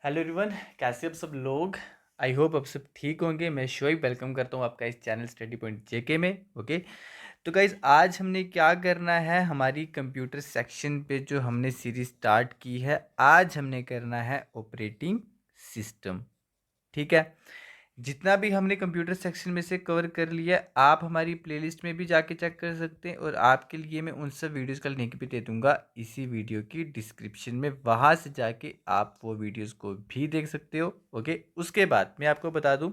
Hello everyone, कैसे आप सब लोग। आई होप आप सब ठीक होंगे। मैं शोएब वेलकम करता हूँ आपका इस चैनल स्टडी पॉइंट जेके में। ओके, तो गाइज आज हमने क्या करना है, हमारी कंप्यूटर सेक्शन पे जो हमने सीरीज स्टार्ट की है, आज हमने करना है ऑपरेटिंग सिस्टम। ठीक है, जितना भी हमने कंप्यूटर सेक्शन में से कवर कर लिया आप हमारी प्लेलिस्ट में भी जाके चेक कर सकते हैं, और आपके लिए मैं उन सब वीडियोस का लिंक भी दे दूंगा इसी वीडियो की डिस्क्रिप्शन में। वहाँ से जाके आप वो वीडियोस को भी देख सकते हो। ओके, उसके बाद मैं आपको बता दूं,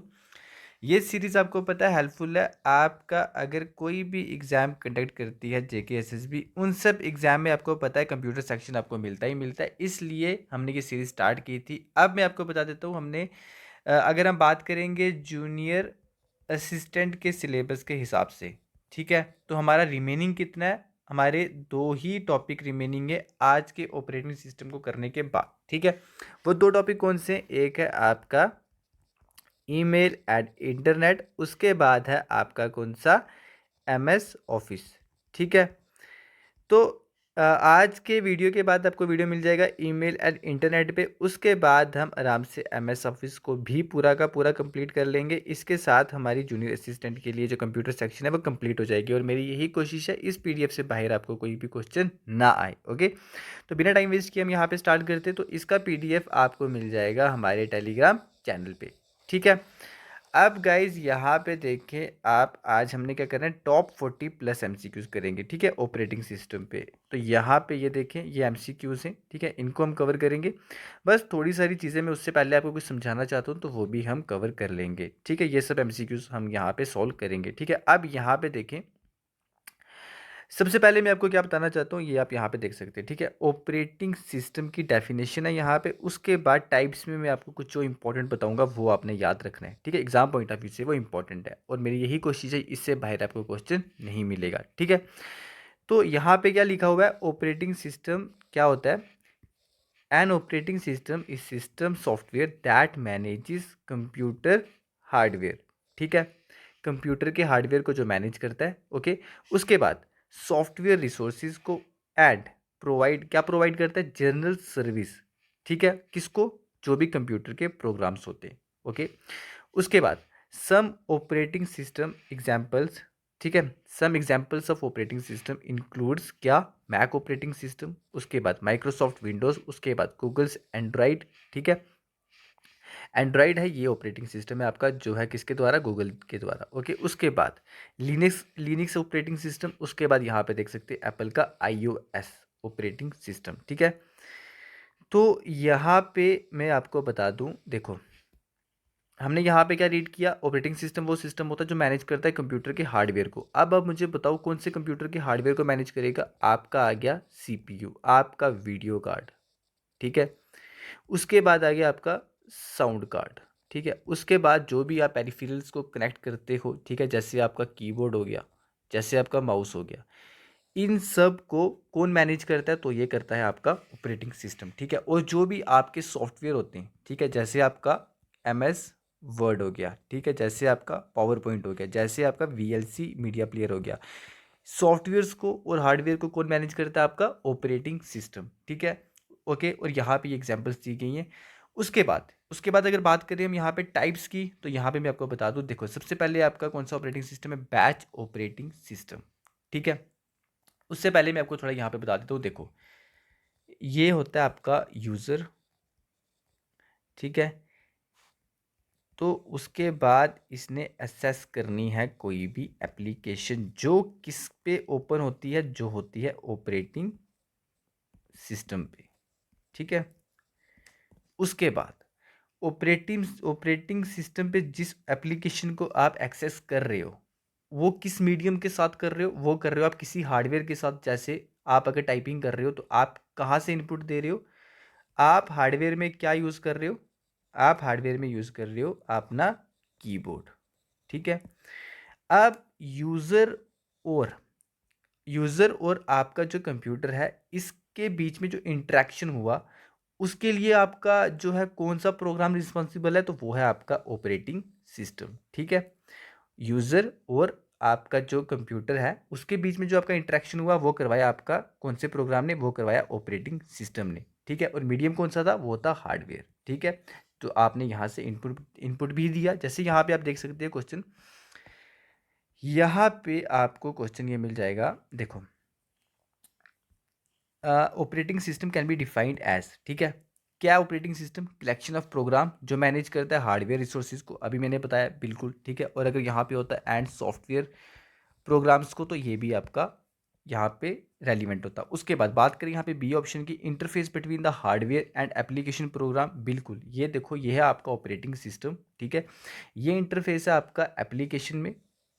ये सीरीज़ आपको पता है हेल्पफुल है आपका, अगर कोई भी एग्ज़ाम कंडक्ट करती है जेके एसएसबी, उन सब एग्ज़ाम में आपको पता है कंप्यूटर सेक्शन आपको मिलता ही मिलता है, इसलिए हमने ये सीरीज़ स्टार्ट की थी। अब मैं आपको बता देता हूँ, हमने अगर हम बात करेंगे जूनियर असिस्टेंट के सिलेबस के हिसाब से, ठीक है, तो हमारा रिमेनिंग कितना है, हमारे दो ही टॉपिक रिमेनिंग है आज के ऑपरेटिंग सिस्टम को करने के बाद। ठीक है, वो दो टॉपिक कौन से हैं? एक है आपका ईमेल एंड इंटरनेट, उसके बाद है आपका कौन सा, एमएस ऑफिस। ठीक है, तो आज के वीडियो के बाद आपको वीडियो मिल जाएगा ईमेल एंड इंटरनेट पे, उसके बाद हम आराम से एमएस ऑफिस को भी पूरा का पूरा कंप्लीट कर लेंगे। इसके साथ हमारी जूनियर असिस्टेंट के लिए जो कंप्यूटर सेक्शन है वो कंप्लीट हो जाएगी, और मेरी यही कोशिश है इस पीडीएफ से बाहर आपको कोई भी क्वेश्चन ना आए। ओके, तो बिना टाइम वेस्ट किए हम यहाँ पे स्टार्ट करते हैं। तो इसका पीडीएफ आपको मिल जाएगा हमारे टेलीग्राम चैनल पे। ठीक है, अब गाइज यहाँ पे देखें आप, आज हमने क्या करना है, टॉप 40 प्लस एमसीक्यूज करेंगे। ठीक है, ऑपरेटिंग सिस्टम पे। तो यहाँ पे ये देखें, ये एमसीक्यूज हैं। ठीक है, इनको हम कवर करेंगे। बस थोड़ी सारी चीज़ें मैं उससे पहले आपको कुछ समझाना चाहता हूँ, तो वो भी हम कवर कर लेंगे। ठीक है, ये सब एमसीक्यूज हम यहाँ पे सॉल्व करेंगे। ठीक है, अब यहाँ पे देखें, सबसे पहले मैं आपको क्या बताना चाहता हूँ, ये आप यहाँ पे देख सकते हैं। ठीक है, ऑपरेटिंग सिस्टम की डेफिनेशन है यहाँ पे, उसके बाद टाइप्स में मैं आपको कुछ जो इंपॉर्टेंट बताऊंगा वो आपने याद रखना है। ठीक है, एग्जाम पॉइंट ऑफ व्यू से वो इंपॉर्टेंट है, और मेरी यही कोशिश है इससे बाहर आपको क्वेश्चन नहीं मिलेगा। ठीक है, तो यहाँ पे क्या लिखा हुआ है, ऑपरेटिंग सिस्टम क्या होता है, N operating system is system software that manages computer hardware. ठीक है, कंप्यूटर के हार्डवेयर को जो मैनेज करता है। ओके, उसके बाद सॉफ्टवेयर रिसोर्सेज को ऐड प्रोवाइड, क्या प्रोवाइड करता है, जनरल सर्विस। ठीक है, किसको, जो भी कंप्यूटर के प्रोग्राम्स होते हैं। ओके, उसके बाद सम ऑपरेटिंग सिस्टम एग्जांपल्स। ठीक है, some examples of operating system includes क्या, मैक ऑपरेटिंग सिस्टम, उसके बाद माइक्रोसॉफ्ट विंडोज़, उसके बाद गूगल्स एंड्रॉइड। ठीक है, एंड्रॉइड है ये ऑपरेटिंग सिस्टम है आपका, जो है किसके द्वारा, गूगल के द्वारा। ओके, उसके बाद लिनिक्स ऑपरेटिंग सिस्टम, उसके बाद यहाँ पे देख सकते हैं एप्पल का आईओएस ऑपरेटिंग सिस्टम। ठीक है, तो यहाँ पे मैं आपको बता दूँ, देखो हमने यहाँ पे क्या रीड किया, ऑपरेटिंग सिस्टम वो सिस्टम होता है जो मैनेज करता है कंप्यूटर के हार्डवेयर को। अब मुझे बताओ कौन से कंप्यूटर के हार्डवेयर को मैनेज करेगा, आपका आ गया सीपीयू, आपका वीडियो कार्ड। ठीक है, उसके बाद आ गया आपका साउंड कार्ड। ठीक है, उसके बाद जो भी आप पेरिफेरल्स को कनेक्ट करते हो, ठीक है, जैसे आपका कीबोर्ड हो गया, जैसे आपका माउस हो गया, इन सब को कौन मैनेज करता है, तो ये करता है आपका ऑपरेटिंग सिस्टम। ठीक है, और जो भी आपके सॉफ्टवेयर होते हैं, ठीक है, जैसे आपका एमएस वर्ड हो गया, ठीक है, जैसे आपका पावर पॉइंट हो गया, जैसे आपका वीएलसी मीडिया प्लेयर हो गया, सॉफ्टवेयर्स को और हार्डवेयर को कौन मैनेज करता है, आपका ऑपरेटिंग सिस्टम। ठीक है, ओके, और यहाँ पे एग्जांपल्स दी गई हैं। उसके बाद अगर बात करें हम यहाँ पे टाइप्स की, तो यहाँ पे मैं आपको बता दूँ, देखो सबसे पहले आपका कौन सा ऑपरेटिंग सिस्टम है, बैच ऑपरेटिंग सिस्टम। ठीक है, उससे पहले मैं आपको थोड़ा यहाँ पे बता देता हूँ, देखो ये होता है आपका यूज़र। ठीक है, तो उसके बाद इसने एसेस करनी है कोई भी एप्लीकेशन जो किस पे ओपन होती है, जो होती है ऑपरेटिंग सिस्टम पे। ठीक है, उसके बाद ऑपरेटिंग सिस्टम पे जिस एप्लीकेशन को आप एक्सेस कर रहे हो, वो किस मीडियम के साथ कर रहे हो, वो कर रहे हो आप किसी हार्डवेयर के साथ। जैसे आप अगर टाइपिंग कर रहे हो तो आप कहाँ से इनपुट दे रहे हो, आप हार्डवेयर में क्या यूज़ कर रहे हो, आप हार्डवेयर में यूज़ कर रहे हो अपना कीबोर्ड। ठीक है, अब और यूज़र और आपका जो कंप्यूटर है, इसके बीच में जो इंटरेक्शन हुआ, उसके लिए आपका जो है कौन सा प्रोग्राम रिस्पॉन्सिबल है, तो वो है आपका ऑपरेटिंग सिस्टम। ठीक है, यूज़र और आपका जो कंप्यूटर है उसके बीच में जो आपका इंटरेक्शन हुआ वो करवाया आपका कौन से प्रोग्राम ने, वो करवाया ऑपरेटिंग सिस्टम ने। ठीक है, और मीडियम कौन सा था, वो था हार्डवेयर। ठीक है, तो आपने यहाँ से इनपुट भी दिया। जैसे यहाँ पे आप देख सकते हैं क्वेश्चन, यहाँ पे आपको क्वेश्चन ये मिल जाएगा, देखो operating system can be defined as, ठीक है, क्या operating system, collection of program जो मैनेज करता है हार्डवेयर रिसोर्सेज को, अभी मैंने बताया बिल्कुल। ठीक है, और अगर यहाँ पे होता है एंड सॉफ्टवेयर प्रोग्राम्स को, तो ये भी आपका यहाँ पे रेलिवेंट होता है। उसके बाद बात करें यहाँ पे बी ऑप्शन की, interface between the hardware and application program, बिल्कुल ये देखो ये है आपका ऑपरेटिंग सिस्टम। ठीक है, ये इंटरफेस है आपका एप्लीकेशन में,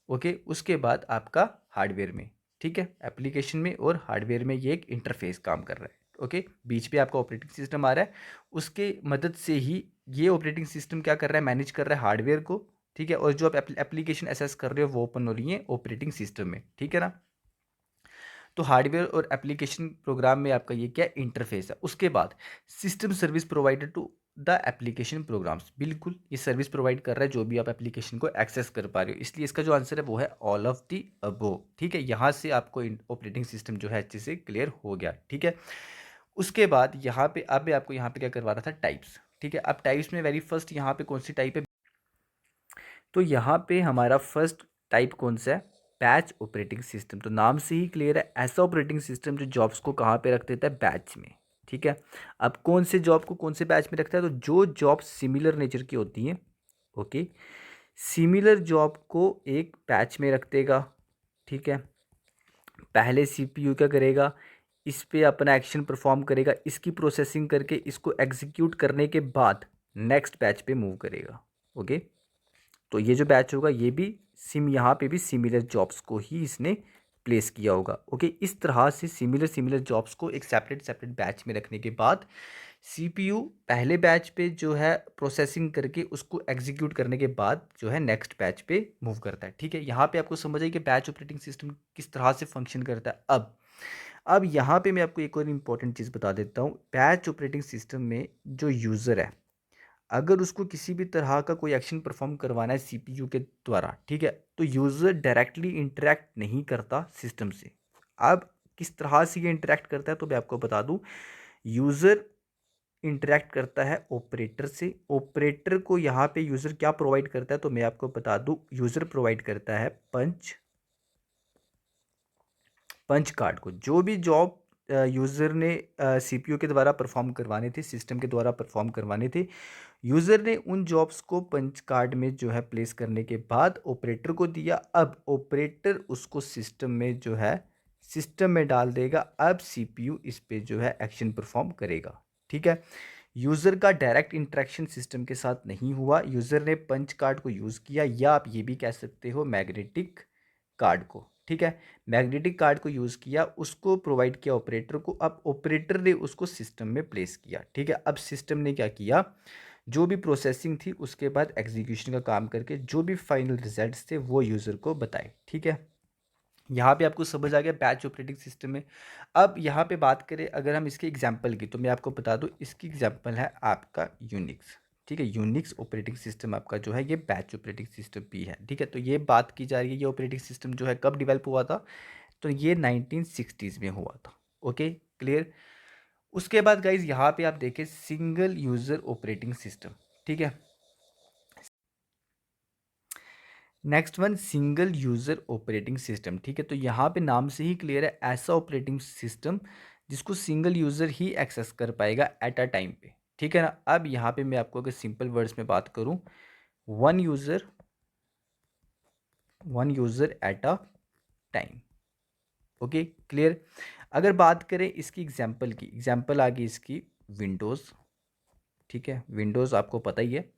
ओके, उसके बाद आपका हार्डवेयर में। ठीक है, एप्लीकेशन में और हार्डवेयर में ये एक इंटरफेस काम कर रहा है। ओके, बीच पे आपका ऑपरेटिंग सिस्टम आ रहा है, उसके मदद से ही ये ऑपरेटिंग सिस्टम क्या कर रहा है, मैनेज कर रहा है हार्डवेयर को। ठीक है, और जो आप एप्लीकेशन एसेस कर रहे हो वो ओपन हो रही है ऑपरेटिंग सिस्टम में। ठीक है ना, तो हार्डवेयर और एप्लीकेशन प्रोग्राम में आपका ये क्या इंटरफेस है। उसके बाद system service provided to the application programs, बिल्कुल ये सर्विस प्रोवाइड कर रहा है जो भी आप एप्लीकेशन को एक्सेस कर पा रहे हो, इसलिए इसका जो आंसर है वो है ऑल ऑफ दी अबोव। ठीक है, यहाँ से आपको ऑपरेटिंग सिस्टम जो है अच्छे से क्लियर हो गया। ठीक है, उसके बाद यहाँ पे अब आपको यहाँ पे क्या करवा रहा था, टाइप्स। ठीक है, अब टाइप्स में वेरी फर्स्ट यहाँ पे कौन सी टाइप है, तो यहाँ पे हमारा फर्स्ट टाइप कौन सा है, बैच ऑपरेटिंग सिस्टम। तो नाम से ही क्लियर है, ऐसा ऑपरेटिंग सिस्टम जो जॉब्स को कहाँ पे रख देता है, बैच में। ठीक है, अब कौन से जॉब को कौन से बैच में रखता है, तो जो जॉब सिमिलर नेचर की होती हैं, ओके, सिमिलर जॉब को एक बैच में रख देगा। ठीक है, पहले सीपीयू क्या करेगा, इस पे अपना एक्शन परफॉर्म करेगा, इसकी प्रोसेसिंग करके इसको एग्जीक्यूट करने के बाद नेक्स्ट बैच पे मूव करेगा। ओके, तो ये जो बैच होगा ये भी यहाँ पे भी सिमिलर जॉब्स को ही इसने प्लेस किया होगा। ओके, इस तरह से सिमिलर जॉब्स को एक सेपरेट बैच में रखने के बाद सीपीयू पहले बैच पे जो है प्रोसेसिंग करके उसको एग्जीक्यूट करने के बाद जो है नेक्स्ट बैच पे मूव करता है। ठीक है, यहाँ पे आपको समझ आई कि बैच ऑपरेटिंग सिस्टम किस तरह से फंक्शन करता है। अब यहाँ पे मैं आपको एक और इम्पॉर्टेंट चीज़ बता देता हूँ, बैच ऑपरेटिंग सिस्टम में जो यूज़र है, अगर उसको किसी भी तरह का कोई एक्शन परफॉर्म करवाना है सीपीयू के द्वारा, ठीक है, तो यूज़र डायरेक्टली इंटरेक्ट नहीं करता सिस्टम से। अब किस तरह से ये इंटरेक्ट करता है, तो मैं आपको बता दूं, यूज़र इंटरेक्ट करता है ऑपरेटर से। ऑपरेटर को यहाँ पे यूज़र क्या प्रोवाइड करता है, तो मैं आपको बता दूं, यूज़र प्रोवाइड करता है पंच कार्ड को। जो भी जॉब यूज़र ने सीपीयू के द्वारा परफॉर्म करवाने थे, सिस्टम के द्वारा परफॉर्म करवाने थे, यूज़र ने उन जॉब्स को पंच कार्ड में जो है प्लेस करने के बाद ऑपरेटर को दिया। अब ऑपरेटर उसको सिस्टम में जो है सिस्टम में डाल देगा। अब सीपीयू इस पे जो है एक्शन परफॉर्म करेगा। ठीक है, यूज़र का डायरेक्ट इंटरेक्शन सिस्टम के साथ नहीं हुआ, यूज़र ने पंच कार्ड को यूज़ किया, या आप ये भी कह सकते हो मैग्नेटिक कार्ड को। ठीक है, मैग्नेटिक कार्ड को यूज़ किया, उसको प्रोवाइड किया ऑपरेटर को, अब ऑपरेटर ने उसको सिस्टम में प्लेस किया। ठीक है, अब सिस्टम ने क्या किया, जो भी प्रोसेसिंग थी उसके बाद एग्जीक्यूशन का काम करके जो भी फाइनल रिजल्ट्स थे वो यूज़र को बताए। ठीक है, यहाँ पे आपको समझ आ गया बैच ऑपरेटिंग सिस्टम में। अब यहाँ पे बात करें अगर हम इसके एग्जांपल की, तो मैं आपको बता दूँ इसकी एग्जांपल है आपका यूनिक्स। ठीक है, यूनिक्स ऑपरेटिंग सिस्टम आपका जो है ये बैच ऑपरेटिंग सिस्टम भी है। ठीक है, तो ये बात की जा रही है ये ऑपरेटिंग सिस्टम जो है कब डिवेल्प हुआ था, तो ये 1960s में हुआ था। Okay, clear. उसके बाद गाइज यहाँ पे आप देखें सिंगल यूज़र ऑपरेटिंग सिस्टम। ठीक है, next one single user operating system. ठीक है, तो यहाँ पे नाम से ही क्लियर है, ऐसा ऑपरेटिंग सिस्टम जिसको सिंगल यूज़र ही एक्सेस कर पाएगा एट अ टाइम पे। ठीक है ना, अब यहाँ पे मैं आपको अगर सिंपल वर्ड्स में बात करूँ, one user eight a time. Okay, clear. अगर बात करें इसकी एग्जाम्पल की, एग्जाम्पल आ गई इसकी विंडोज़। ठीक है, विंडोज़ आपको पता ही है,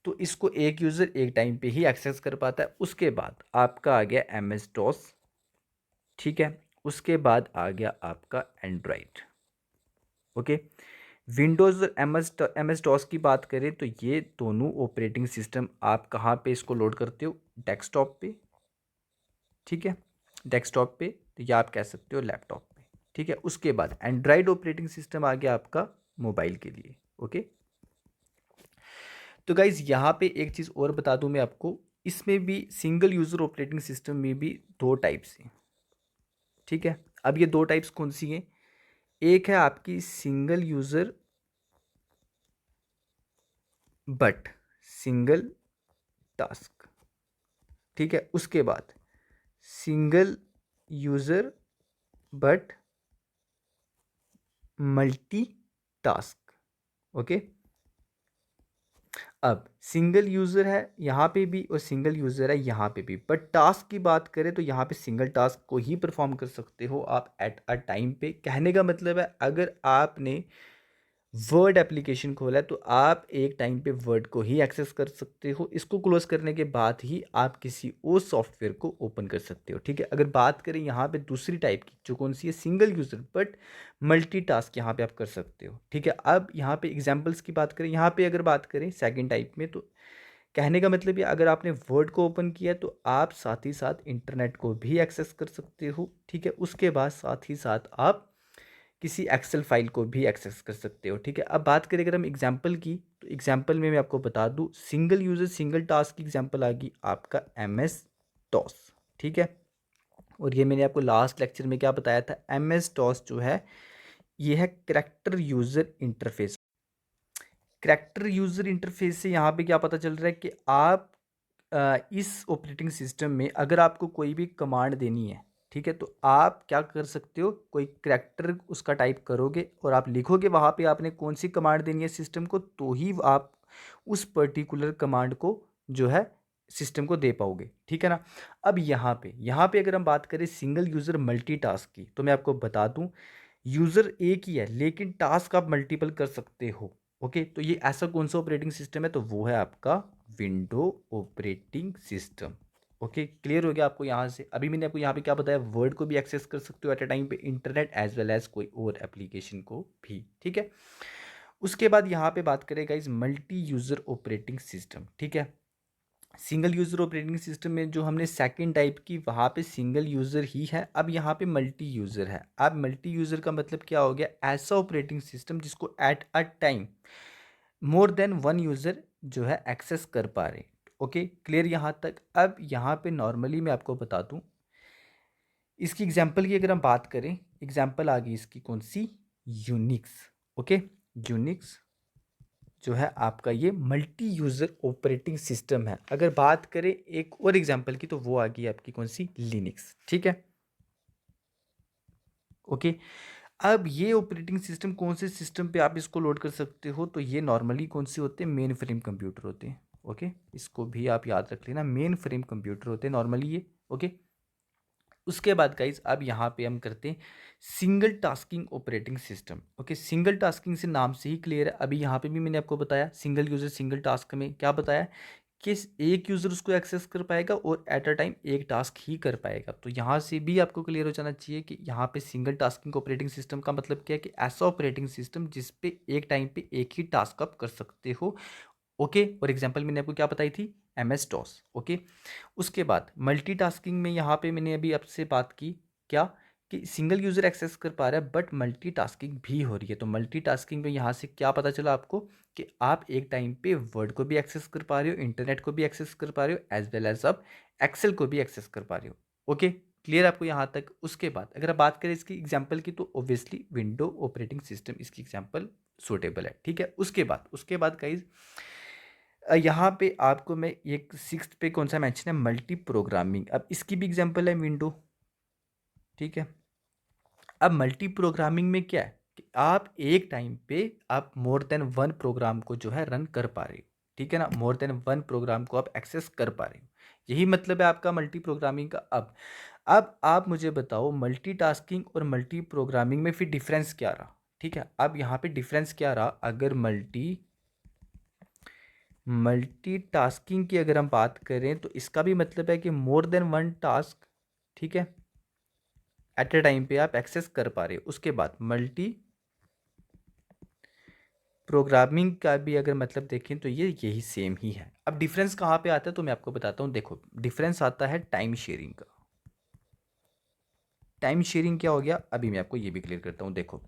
तो इसको एक यूज़र एक टाइम पे ही एक्सेस कर पाता है। उसके बाद आपका आ गया एम एस डॉस। ठीक है, उसके बाद आ गया आपका एंड्रॉयड। ओके, विंडोज़ और एम एस डॉस की बात करें तो ये दोनों ऑपरेटिंग सिस्टम आप कहाँ पे इसको लोड करते हो, डेस्कटॉप पे। ठीक है, डेस्कटॉप पे, तो या आप कह सकते हो लैपटॉप पे। ठीक है, उसके बाद एंड्रॉयड ऑपरेटिंग सिस्टम आ गया आपका मोबाइल के लिए। ओके, तो गाइज़ यहाँ पे एक चीज़ और बता दूँ मैं आपको, इसमें भी सिंगल यूज़र ऑपरेटिंग सिस्टम में भी दो टाइप्स हैं। ठीक है, अब ये दो टाइप्स कौन सी हैं, एक है आपकी single user but single task, ठीक है। उसके बाद single user but multi task, okay. अब सिंगल यूज़र है यहाँ पे भी और सिंगल यूज़र है यहाँ पे भी, बट टास्क की बात करें तो यहाँ पे सिंगल टास्क को ही परफॉर्म कर सकते हो आप एट अ टाइम पे। कहने का मतलब है अगर आपने वर्ड एप्लीकेशन खोला है तो आप एक टाइम पे वर्ड को ही एक्सेस कर सकते हो। इसको क्लोज करने के बाद ही आप किसी और सॉफ्टवेयर को ओपन कर सकते हो, ठीक है। अगर बात करें यहाँ पे दूसरी टाइप की, जो कौन सी है, सिंगल यूज़र बट मल्टीटास्क, यहाँ पे आप कर सकते हो, ठीक है। अब यहाँ पे एग्जांपल्स की बात करें, यहाँ पे अगर बात करें सेकंड टाइप में, तो कहने का मतलब ये अगर आपने वर्ड को ओपन किया तो आप साथ ही साथ इंटरनेट को भी एक्सेस कर सकते हो, ठीक है। उसके बाद साथ ही साथ आप किसी एक्सेल फाइल को भी एक्सेस कर सकते हो, ठीक है। अब बात करें अगर हम एग्जांपल की, तो एग्जांपल में मैं आपको बता दूं, सिंगल यूज़र सिंगल टास्क की एग्जांपल आ गई आपका MS टॉस, ठीक है। और ये मैंने आपको लास्ट लेक्चर में क्या बताया था, MS टॉस जो है ये है character user interface. Character user interface से यहाँ पे क्या पता चल रहा है कि आप इस ऑपरेटिंग सिस्टम में अगर आपको कोई भी कमांड देनी है, ठीक है, तो आप क्या कर सकते हो, कोई करेक्टर उसका टाइप करोगे और आप लिखोगे वहाँ पे आपने कौन सी कमांड देनी है सिस्टम को, तो ही आप उस पर्टिकुलर कमांड को जो है सिस्टम को दे पाओगे, ठीक है ना। अब यहाँ पे अगर हम बात करें सिंगल यूज़र मल्टीटास्क की, तो मैं आपको बता दूँ यूज़र एक ही है लेकिन टास्क आप मल्टीपल कर सकते हो, ओके। तो ये ऐसा कौन सा ऑपरेटिंग सिस्टम है, तो वो है आपका window operating system, okay. Clear हो गया आपको यहाँ से। अभी मैंने आपको यहाँ पे क्या बताया, वर्ड को भी एक्सेस कर सकते हो एट अ टाइम पे, इंटरनेट एज वेल एज कोई और एप्लीकेशन को भी, ठीक है। उसके बाद यहाँ पे बात करें guys multi user operating system, ठीक है। सिंगल यूज़र ऑपरेटिंग सिस्टम में जो हमने सेकंड टाइप की, वहाँ पे सिंगल यूज़र ही है। अब यहाँ पे मल्टी यूज़र है। अब मल्टी यूज़र का मतलब क्या हो गया, ऐसा ऑपरेटिंग सिस्टम जिसको eight a time more than one user जो है एक्सेस कर पा रहे, ओके। क्लियर यहाँ तक। अब यहाँ पे नॉर्मली मैं आपको बता दूँ, इसकी एग्जांपल की अगर हम बात करें, एग्जांपल आ गई इसकी कौन सी, यूनिक्स, ओके। यूनिक्स जो है आपका ये मल्टी यूज़र ऑपरेटिंग सिस्टम है। अगर बात करें एक और एग्जांपल की, तो वो आ गई आपकी कौन सी, लिनक्स, ठीक है, ओके। अब ये ऑपरेटिंग सिस्टम कौन से सिस्टम पे आप इसको लोड कर सकते हो, तो ये नॉर्मली कौन से होते हैं, मेन फ्रेम कंप्यूटर होते हैं, ओके। इसको भी आप याद रख लेना, मेन फ्रेम कंप्यूटर होते हैं नॉर्मली ये, ओके। उसके बाद गाइज अब यहाँ पे हम करते हैं single tasking operating system, okay. Single tasking से नाम से ही क्लियर है। अभी यहाँ पे भी मैंने आपको बताया सिंगल यूज़र सिंगल टास्क में क्या बताया कि एक यूज़र उसको एक्सेस कर पाएगा और एट अ टाइम एक टास्क ही कर पाएगा। तो यहाँ से भी आपको क्लियर हो जाना चाहिए कि यहाँ पे सिंगल टास्किंग ऑपरेटिंग सिस्टम का मतलब क्या है, कि ऐसा ऑपरेटिंग सिस्टम जिस पे एक टाइम पे एक ही टास्क आप कर सकते हो, ओके। और एग्जांपल मैंने आपको क्या बताई थी, MS टॉस, ओके। उसके बाद मल्टीटास्किंग में यहाँ पे मैंने अभी आपसे बात की क्या, कि सिंगल यूज़र एक्सेस कर पा रहा है बट मल्टीटास्किंग भी हो रही है। तो मल्टीटास्किंग में यहाँ से क्या पता चला आपको, कि आप एक टाइम पे वर्ड को भी एक्सेस कर पा रहे हो, इंटरनेट को भी एक्सेस कर पा रहे हो, एज वेल एज आप एक्सेल को भी एक्सेस कर पा रहे हो, ओके। क्लियर आपको यहाँ तक। उसके बाद अगर आप बात करें इसकी एग्जाम्पल की, तो ऑब्वियसली विंडो ऑपरेटिंग सिस्टम इसकी एग्जाम्पल सूटेबल है, ठीक है। उसके बाद गाइज यहाँ पे आपको मैं एक सिक्स्थ पे कौन सा मेंशन है, मल्टी प्रोग्रामिंग। अब इसकी भी एग्जांपल है विंडो, ठीक है। अब मल्टी प्रोग्रामिंग में क्या है कि आप एक टाइम पे आप मोर देन वन प्रोग्राम को जो है रन कर पा रहे हो, ठीक है ना। मोर देन वन प्रोग्राम को आप एक्सेस कर पा रहे हो, यही मतलब है आपका मल्टी प्रोग्रामिंग का। अब आप मुझे बताओ मल्टीटास्किंग और मल्टी प्रोग्रामिंग में फिर डिफरेंस क्या रहा, ठीक है। अब यहाँ पे डिफरेंस क्या रहा, अगर मल्टीटास्किंग की अगर हम बात करें तो इसका भी मतलब है कि मोर देन वन टास्क, ठीक है, एट ए टाइम पे आप एक्सेस कर पा रहे हो। उसके बाद मल्टी प्रोग्रामिंग का भी अगर मतलब देखें तो ये यही सेम ही है। अब डिफरेंस कहाँ पे आता है, तो मैं आपको बताता हूँ। देखो डिफरेंस आता है टाइम शेयरिंग का। टाइम शेयरिंग क्या हो गया, अभी मैं आपको ये भी क्लियर करता हूँ। देखो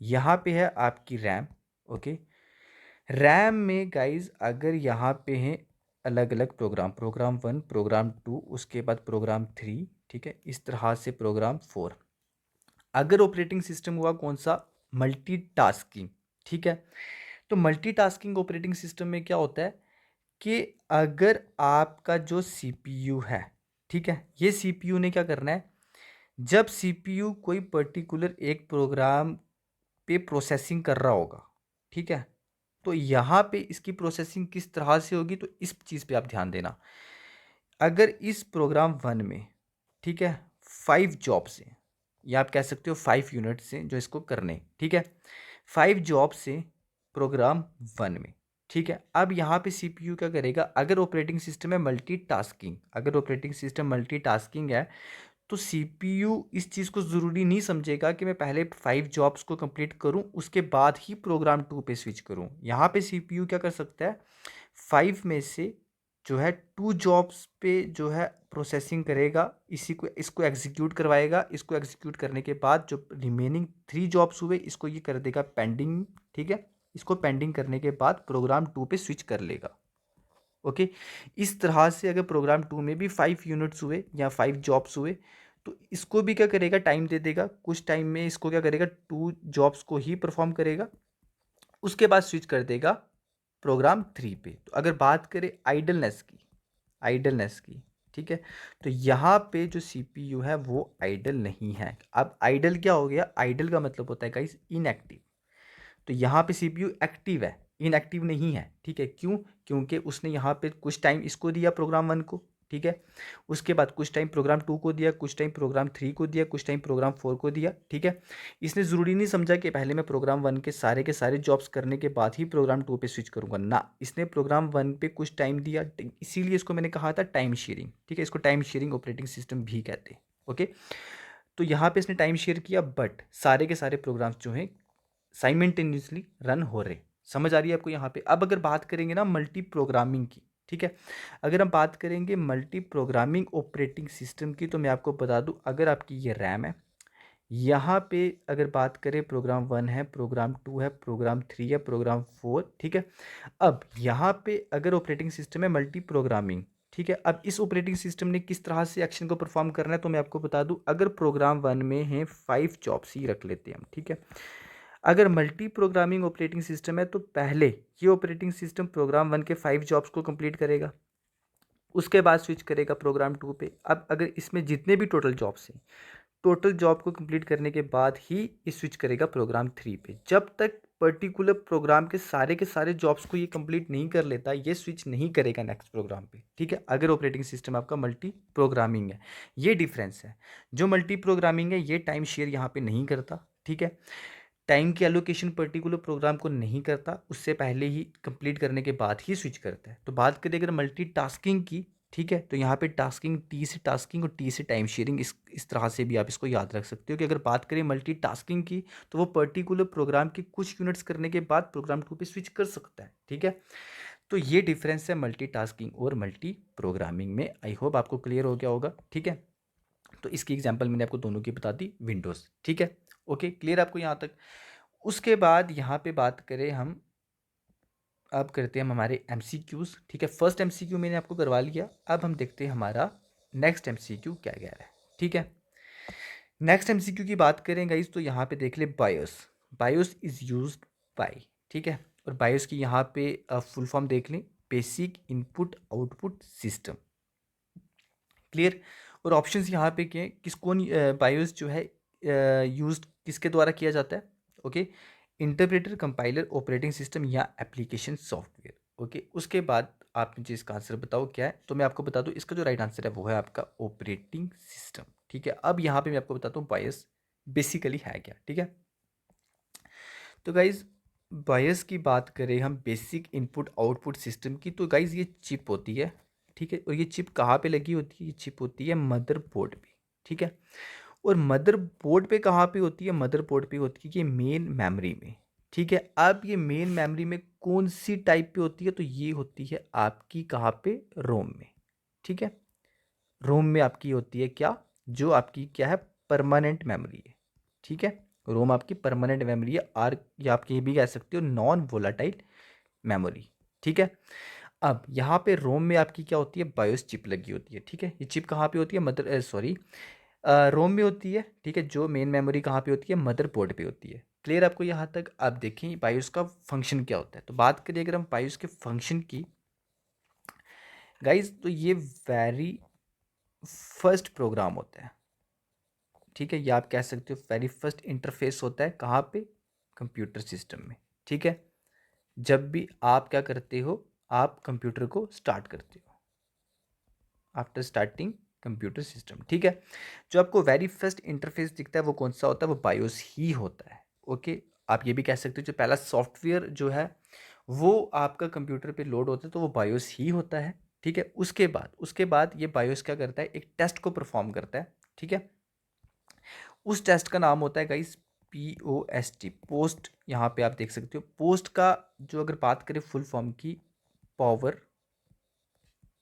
यहाँ पे है आपकी रैम, ओके। रैम में गाइज अगर यहाँ पे हैं अलग अलग प्रोग्राम, प्रोग्राम 1, प्रोग्राम 2, उसके बाद प्रोग्राम 3, ठीक है, इस तरह से प्रोग्राम 4। अगर ऑपरेटिंग सिस्टम हुआ कौन सा, मल्टीटास्किंग, ठीक है। तो मल्टीटास्किंग ऑपरेटिंग सिस्टम में क्या होता है कि अगर आपका जो सीपीयू है, ठीक है, ये सीपीयू ने क्या करना है, जब सीपीयू कोई पर्टिकुलर एक प्रोग्राम पे प्रोसेसिंग कर रहा होगा, ठीक है, तो यहाँ पे इसकी प्रोसेसिंग किस तरह से होगी, तो इस चीज़ पे आप ध्यान देना। अगर इस प्रोग्राम वन में, ठीक है, 5 जॉब्स हैं, या आप कह सकते हो 5 यूनिट्स हैं जो इसको करने, ठीक है, 5 जॉब्स हैं प्रोग्राम वन में, ठीक है। अब यहाँ पे सीपीयू क्या करेगा, अगर ऑपरेटिंग सिस्टम है मल्टीटास्किंग, अगर ऑपरेटिंग सिस्टम मल्टीटास्किंग है, तो सीपीयू इस चीज़ को ज़रूरी नहीं समझेगा कि मैं पहले 5 जॉब्स को कंप्लीट करूं उसके बाद ही प्रोग्राम 2 पे स्विच करूं। यहाँ पे सीपीयू क्या कर सकता है, 5 में से जो है 2 जॉब्स पे जो है प्रोसेसिंग करेगा, इसी को इसको एग्जीक्यूट करवाएगा, इसको एग्जीक्यूट करने के बाद जो रिमेनिंग 3 जॉब्स हुए इसको ये कर देगा पेंडिंग, ठीक है। इसको पेंडिंग करने के बाद प्रोग्राम 2 पे स्विच कर लेगा। ओके, इस तरह से अगर प्रोग्राम 2 में भी 5 यूनिट्स हुए या 5 जॉब्स हुए, तो इसको भी क्या करेगा, टाइम दे देगा, कुछ टाइम में इसको क्या करेगा, 2 जॉब्स को ही परफॉर्म करेगा, उसके बाद स्विच कर देगा प्रोग्राम 3 पे। तो अगर बात करें आइडलनेस की, ठीक है, तो यहाँ पे जो सीपीयू है वो आइडल नहीं है। अब आइडल क्या हो गया, आइडल का मतलब होता है गाइस इनएक्टिव। तो यहाँ पे सीपीयू एक्टिव है, इनएक्टिव नहीं है, ठीक है। क्यों, क्योंकि उसने यहाँ पे कुछ टाइम इसको दिया प्रोग्राम 1 को, ठीक है, उसके बाद कुछ टाइम प्रोग्राम 2 को दिया, कुछ टाइम प्रोग्राम 3 को दिया, कुछ टाइम प्रोग्राम 4 को दिया, ठीक है। इसने ज़रूरी नहीं समझा कि पहले मैं प्रोग्राम 1 के सारे जॉब्स करने के बाद ही प्रोग्राम 2 पे स्विच करूँगा ना, इसने प्रोग्राम 1 पे कुछ टाइम दिया, इसीलिए इसको मैंने कहा था टाइम शेयरिंग, ठीक है, इसको टाइम शेयरिंग ऑपरेटिंग सिस्टम भी कहते हैं। ओके, तो यहाँ पे इसने टाइम शेयर किया, बट सारे के सारे प्रोग्राम्स जो हैं साइमल्टेनियसली रन हो रहे। समझ आ रही है आपको यहाँ पे। अब अगर बात करेंगे ना मल्टी प्रोग्रामिंग की, ठीक है, अगर हम बात करेंगे मल्टी प्रोग्रामिंग ऑपरेटिंग सिस्टम की, तो मैं आपको बता दूं, अगर आपकी ये रैम है, यहाँ पे अगर बात करें प्रोग्राम 1 है, प्रोग्राम 2 है, प्रोग्राम 3 है, प्रोग्राम 4, ठीक है। अब यहाँ पे अगर ऑपरेटिंग सिस्टम है मल्टी प्रोग्रामिंग, ठीक है, अब इस ऑपरेटिंग सिस्टम ने किस तरह से एक्शन को परफॉर्म करना है, तो मैं आपको बता दूं, अगर प्रोग्राम 1 में है 5 जॉब्स ही रख लेते हैं हम, ठीक है। अगर मल्टी प्रोग्रामिंग ऑपरेटिंग सिस्टम है, तो पहले ये ऑपरेटिंग सिस्टम प्रोग्राम 1 के 5 जॉब्स को कंप्लीट करेगा, उसके बाद स्विच करेगा प्रोग्राम 2 पे। अब अगर इसमें जितने भी टोटल जॉब्स हैं, टोटल जॉब को कंप्लीट करने के बाद ही ये स्विच करेगा प्रोग्राम 3 पे। जब तक पर्टिकुलर प्रोग्राम के सारे जॉब्स को ये कंप्लीट नहीं कर लेता, ये स्विच नहीं करेगा नेक्स्ट प्रोग्राम पे, ठीक है, अगर ऑपरेटिंग सिस्टम आपका मल्टी प्रोग्रामिंग है। ये डिफरेंस है। जो मल्टी प्रोग्रामिंग है ये टाइम शेयर यहाँ पे नहीं करता, ठीक है, टाइम की एलोकेशन पर्टिकुलर प्रोग्राम को नहीं करता, उससे पहले ही कंप्लीट करने के बाद ही स्विच करता है। तो बात करें अगर मल्टीटास्किंग की, ठीक है, तो यहाँ पे टास्किंग, टी से टास्किंग और टी से टाइम शेयरिंग, इस तरह से भी आप इसको याद रख सकते हो कि अगर बात करें मल्टीटास्किंग की, तो वो पर्टिकुलर प्रोग्राम के कुछ यूनिट्स करने के बाद प्रोग्राम 2 पे स्विच कर सकता है, ठीक है। तो ये डिफरेंस है मल्टीटास्किंग और मल्टी प्रोग्रामिंग में। आई होप आपको क्लियर हो गया होगा, ठीक है। तो इसकी एग्जांपल मैंने आपको दोनों की बता दी, विंडोज़, ठीक है। ओके, क्लियर आपको यहाँ तक। उसके बाद यहाँ पे बात करें हम, अब करते हैं हम हमारे एमसीक्यूज़, ठीक है। फर्स्ट एमसीक्यू मैंने आपको करवा लिया, अब हम देखते हैं हमारा नेक्स्ट एमसीक्यू क्या कह रहा है, ठीक है। नेक्स्ट एमसीक्यू की बात करें गाइस, तो यहाँ पे देख ले BIOS, BIOS is used by, ठीक है, और बायोस की यहाँ पे फुल फॉर्म देख लें, basic input output system, clear. और ऑप्शंस यहाँ पे क्या है, किस कौन बायोस जो है यूज्ड किसके द्वारा किया जाता है, okay, interpreter, compiler, operating system या एप्लीकेशन सॉफ्टवेयर। ओके, उसके बाद आप मुझे इसका आंसर बताओ क्या है, तो मैं आपको बता दूं इसका जो राइट आंसर है वो है आपका ऑपरेटिंग सिस्टम, ठीक है। अब यहाँ पे मैं आपको बताता हूँ बायस बेसिकली है क्या, ठीक है। तो गाइज बायस की बात करें हम, बेसिक इनपुट आउटपुट सिस्टम की, तो गाइज ये चिप होती है, ठीक है, और ये चिप कहाँ पे लगी होती है, ये चिप होती है मदरबोर्ड पे, ठीक है। और मदरबोर्ड पे कहाँ पे होती है, मदरबोर्ड पे होती है ये मेन मेमोरी में, ठीक है। अब ये मेन मेमोरी में कौन सी टाइप पे होती है, तो ये होती है आपकी कहाँ पे, रोम में, ठीक है। रोम में आपकी होती है क्या, जो आपकी क्या है, परमानेंट मेमोरी है, ठीक है। रोम आपकी परमानेंट मेमोरी है, और या आप ये भी कह सकते हो नॉन वोलाटाइल मेमोरी, ठीक है। अब यहाँ पे रोम में आपकी क्या होती है, बायोस चिप लगी होती है, ठीक है। ये चिप कहाँ पे होती है, रोम में होती है, ठीक है। जो मेन मेमोरी कहाँ पे होती है, मदरबोर्ड पे होती है। क्लियर आपको यहाँ तक? अब देखें बायोस का फंक्शन क्या होता है। तो बात करिए अगर हम बायोस के फंक्शन की गाइज, तो ये वेरी फर्स्ट प्रोग्राम होता है, ठीक है। ये आप कह सकते हो वेरी फर्स्ट इंटरफेस होता है कहाँ पे, कंप्यूटर सिस्टम में, ठीक है। जब भी आप क्या करते हो, आप कंप्यूटर को स्टार्ट करते हो आफ्टर स्टार्टिंग कंप्यूटर सिस्टम, ठीक है। जो आपको वेरी फर्स्ट इंटरफेस दिखता है वो कौन सा होता है, वो बायोस ही होता है, ओके। आप ये भी कह सकते हो जो पहला सॉफ्टवेयर जो है वो आपका कंप्यूटर पे लोड होता है तो वो बायोस ही होता है, ठीक है। उसके बाद ये बायोस क्या करता है, एक टेस्ट को परफॉर्म करता है, ठीक है। उस टेस्ट का नाम होता है गाइस POST, पोस्ट। यहाँ पे आप देख सकते हो पोस्ट का जो अगर बात करें फुल फॉर्म की, पावर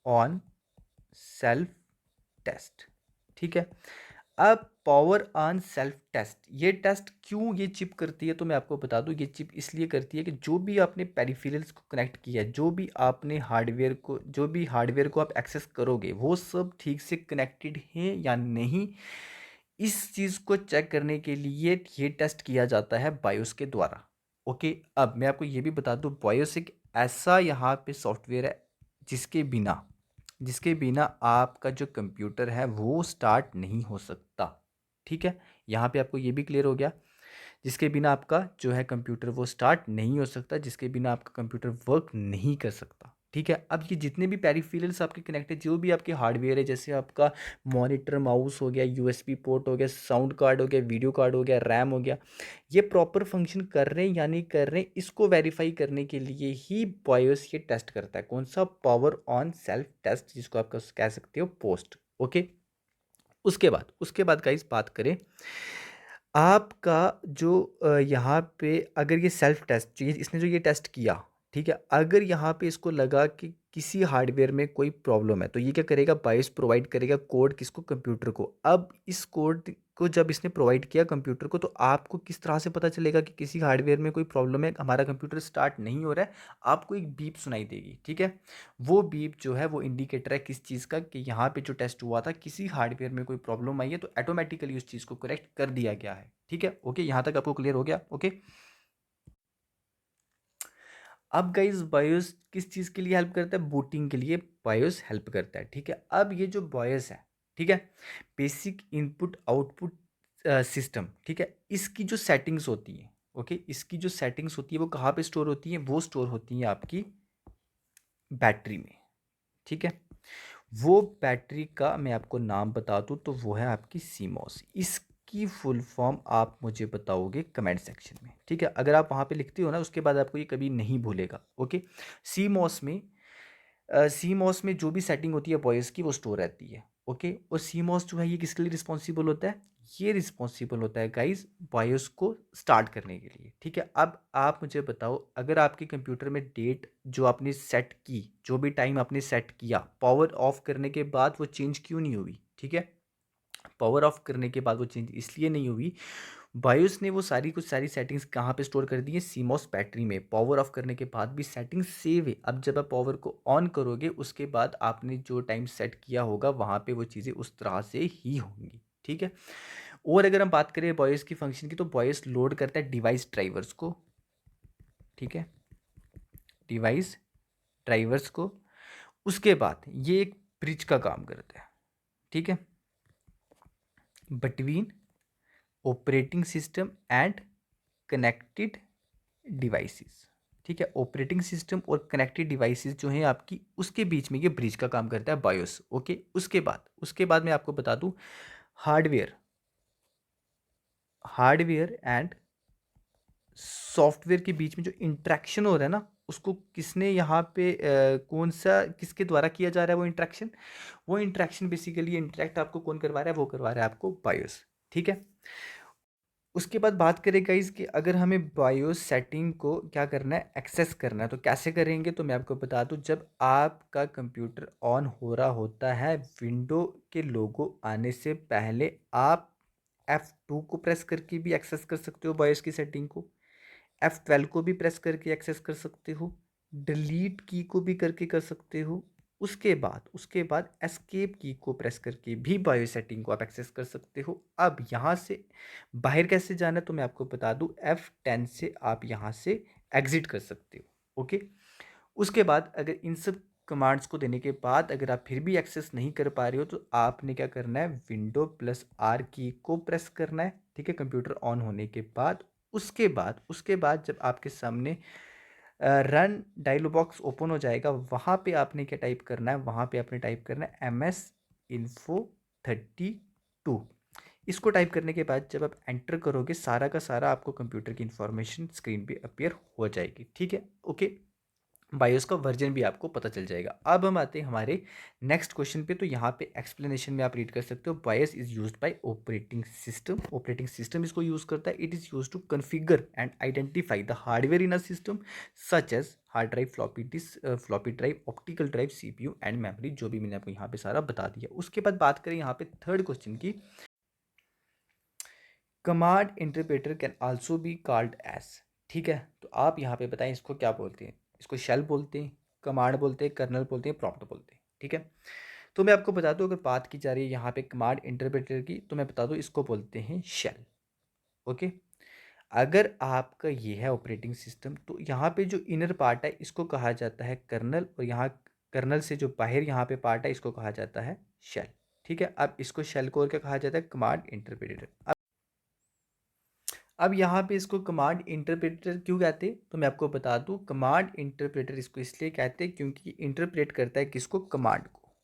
ऑन सेल्फ टेस्ट, ठीक है। अब पावर ऑन सेल्फ टेस्ट, ये टेस्ट क्यों ये चिप करती है, तो मैं आपको बता दूं, ये चिप इसलिए करती है कि जो भी आपने पेरिफेरल्स को कनेक्ट किया है, जो भी हार्डवेयर को आप एक्सेस करोगे वो सब ठीक से कनेक्टेड है या नहीं, इस चीज़ को चेक करने के लिए ये टेस्ट किया जाता है बायोस के द्वारा, ओके। अब मैं आपको ये भी बता दूं, बायोस एक ऐसा यहाँ पे सॉफ्टवेयर है जिसके बिना जिसके बिना आपका जो कंप्यूटर है वो स्टार्ट नहीं हो सकता, ठीक है। यहाँ पे आपको ये भी क्लियर हो गया, जिसके बिना आपका जो है कंप्यूटर वो स्टार्ट नहीं हो सकता, जिसके बिना आपका कंप्यूटर वर्क नहीं कर सकता, ठीक है। अब ये जितने भी पेरिफेरल्स आपके कनेक्टेड, जो भी आपके हार्डवेयर है, जैसे आपका मॉनिटर, माउस हो गया, USB पोर्ट हो गया, साउंड कार्ड हो गया, वीडियो कार्ड हो गया, रैम हो गया, ये प्रॉपर फंक्शन कर रहे हैं या नहीं कर रहे हैं, इसको वेरीफाई करने के लिए ही बायोस ये टेस्ट करता है। कौन सा, पावर ऑन सेल्फ टेस्ट, जिसको आप कह सकते हो पोस्ट, ओके। उसके बाद का इस बात करें, आपका जो यहाँ पे अगर ये सेल्फ टेस्ट, इसने जो ये टेस्ट किया, ठीक है, अगर यहाँ पे इसको लगा कि किसी हार्डवेयर में कोई प्रॉब्लम है, तो ये क्या करेगा, बायोस प्रोवाइड करेगा कोड, किसको, कंप्यूटर को। अब इस कोड को जब इसने प्रोवाइड किया कंप्यूटर को, तो आपको किस तरह से पता चलेगा कि किसी हार्डवेयर में कोई प्रॉब्लम है, हमारा कंप्यूटर स्टार्ट नहीं हो रहा है। आपको एक बीप सुनाई देगी, ठीक है। वो बीप जो है वो इंडिकेटर है किस चीज़ का, कि यहाँ पे जो टेस्ट हुआ था किसी हार्डवेयर में कोई प्रॉब्लम आई है, तो ऑटोमेटिकली उस चीज़ को करेक्ट कर दिया गया है, ठीक है, ओके। यहाँ तक आपको क्लियर हो गया, ओके। अब गाइस बायोस किस चीज़ के लिए हेल्प करता है, बूटिंग के लिए बायोस हेल्प करता है, ठीक है। अब ये जो बायोस है, ठीक है, बेसिक इनपुट आउटपुट सिस्टम, ठीक है, इसकी जो सेटिंग्स होती हैं, ओके, इसकी जो सेटिंग्स होती है वो कहाँ पे स्टोर होती हैं, वो स्टोर होती हैं आपकी बैटरी में, ठीक है। वो बैटरी का मैं आपको नाम बता दूं तो वो है आपकी सीमॉस। इसकी फुल फॉर्म आप मुझे बताओगे कमेंट सेक्शन में, ठीक है। अगर आप वहाँ पे लिखते हो ना, उसके बाद आपको ये कभी नहीं भूलेगा, ओके। सीमॉस में सीमॉस में जो भी सेटिंग होती है बॉयज़ की वो स्टोर रहती है, ओके। और सीमॉस जो है ये किसके लिए रिस्पॉन्सिबल होता है, ये रिस्पॉन्सिबल होता है गाइस बायोस को स्टार्ट करने के लिए, ठीक है। अब आप मुझे बताओ, अगर आपके कंप्यूटर में डेट जो आपने सेट की, जो भी टाइम आपने सेट किया, पावर ऑफ करने के बाद वो चेंज क्यों नहीं हुई, ठीक है। पावर ऑफ करने के बाद वो चेंज इसलिए नहीं हुई, बायोस ने वो सारी सेटिंग्स कहाँ पे स्टोर कर दी है, सीमॉस बैटरी में। पावर ऑफ करने के बाद भी सेटिंग सेव है। अब जब आप पावर को ऑन करोगे उसके बाद आपने जो टाइम सेट किया होगा वहाँ पे वो चीज़ें उस तरह से ही होंगी, ठीक है। और अगर हम बात करें बायोस की फंक्शन की, तो बायोस लोड करता है डिवाइस ड्राइवर्स को, ठीक है, डिवाइस ड्राइवर्स को। उसके बाद ये एक ब्रिज का काम करता है, ठीक है, between operating system and connected devices, ठीक है। ऑपरेटिंग सिस्टम और कनेक्टेड डिवाइसेस जो हैं आपकी, उसके बीच में ये ब्रिज का काम करता है बायोस, ओके। उसके बाद मैं आपको बता दूं, हार्डवेयर हार्डवेयर एंड सॉफ्टवेयर के बीच में जो इंट्रैक्शन हो रहा है ना, उसको किसने यहाँ पे कौन सा किसके द्वारा किया जा रहा है, वो इंट्रैक्शन बेसिकली इंटरेक्ट आपको कौन करवा रहा है, वो करवा रहा है आपको बायोस, ठीक है। उसके बाद बात करें गाइस कि अगर हमें बायोस सेटिंग को क्या करना है, एक्सेस करना है, तो कैसे करेंगे, तो मैं आपको बता दूं, जब आपका कंप्यूटर ऑन हो रहा होता है, विंडो के लोगो आने से पहले आप F2 को प्रेस करके भी एक्सेस कर सकते हो बायोस की सेटिंग को, F12 को भी प्रेस करके एक्सेस कर सकते हो, डिलीट की को भी करके कर सकते हो, उसके बाद एस्केप की को प्रेस करके भी बायो सेटिंग को आप एक्सेस कर सकते हो। अब यहाँ से बाहर कैसे जाना है तो मैं आपको बता दूँ, F10 से आप यहाँ से एग्जिट कर सकते हो। ओके, उसके बाद अगर इन सब कमांड्स को देने के बाद अगर आप फिर भी एक्सेस नहीं कर पा रहे हो तो आपने क्या करना है, Windows+R की को प्रेस करना है। ठीक है, कंप्यूटर ऑन होने के बाद उसके बाद जब आपके सामने रन डायलॉग बॉक्स ओपन हो जाएगा, वहाँ पे आपने क्या टाइप करना है, वहाँ पे आपने टाइप करना है MS Info 32। इसको टाइप करने के बाद जब आप एंटर करोगे सारा का सारा आपको कंप्यूटर की इंफॉर्मेशन स्क्रीन पे अपीयर हो जाएगी। ठीक है, ओके, बायोस का वर्जन भी आपको पता चल जाएगा। अब हम आते हैं हमारे नेक्स्ट क्वेश्चन पे। तो यहाँ पे एक्सप्लेनेशन में आप रीड कर सकते हो, BIOS is used by operating system इसको यूज़ करता है। It is use to configure and identify the hardware in a system such as hard drive, floppy drive, optical drive, CPU and memory, जो भी मैंने आपको यहाँ पे सारा बता दिया। उसके बाद बात करें यहाँ पे थर्ड क्वेश्चन की, command interpreter can also be called as. ठीक है, तो आप यहाँ पे बताएं इसको क्या बोलते हैं। इसको शेल बोलते हैं, कमांड बोलते हैं, कर्नल बोलते हैं, प्रॉम्प्ट बोलते हैं। ठीक है, तो मैं आपको बता दूं, अगर बात की जा रही है यहाँ पे कमांड इंटरप्रेटर की, तो मैं बता दूं इसको बोलते हैं शेल। ओके, अगर आपका ये है ऑपरेटिंग सिस्टम तो यहाँ पे जो इनर पार्ट है इसको कहा जाता है कर्नल, और यहाँ कर्नल से जो बाहर यहाँ पे पार्ट है इसको कहा जाता है शेल। ठीक है, अब इसको शेल को और क्या कहा जाता है, कमांड इंटरप्रेटर। अब यहाँ पे इसको कमांड इंटरप्रेटर क्यों कहते हैं, तो मैं आपको बता दूँ, कमांड इंटरप्रेटर इसको इसलिए कहते हैं क्योंकि इंटरप्रेट करता है किसको, कमांड को।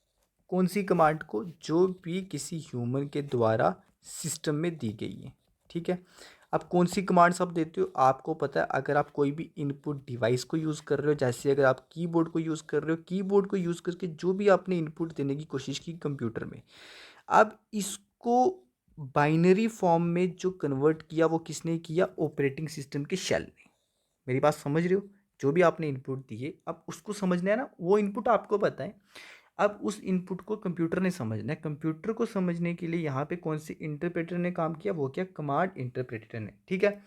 कौन सी कमांड को, जो भी किसी ह्यूमन के द्वारा सिस्टम में दी गई है। ठीक है, अब कौन सी कमांड्स आप देते हो, आपको पता है, अगर आप कोई भी इनपुट डिवाइस को यूज़ कर रहे हो, जैसे अगर आप कीबोर्ड को यूज़ कर रहे हो, कीबोर्ड को यूज़ करके जो भी आपने इनपुट देने की कोशिश की कंप्यूटर में, अब इसको बाइनरी फॉर्म में जो कन्वर्ट किया वो किसने किया, ऑपरेटिंग सिस्टम के शेल ने। मेरी बात समझ रहे हो, जो भी आपने इनपुट दिए अब उसको समझना है ना, वो इनपुट आपको पता है, अब उस इनपुट को कंप्यूटर ने समझना है। कंप्यूटर को समझने के लिए यहाँ पे कौन से इंटरप्रेटर ने काम किया, वो क्या, कमांड इंटरप्रेटर ने। ठीक है,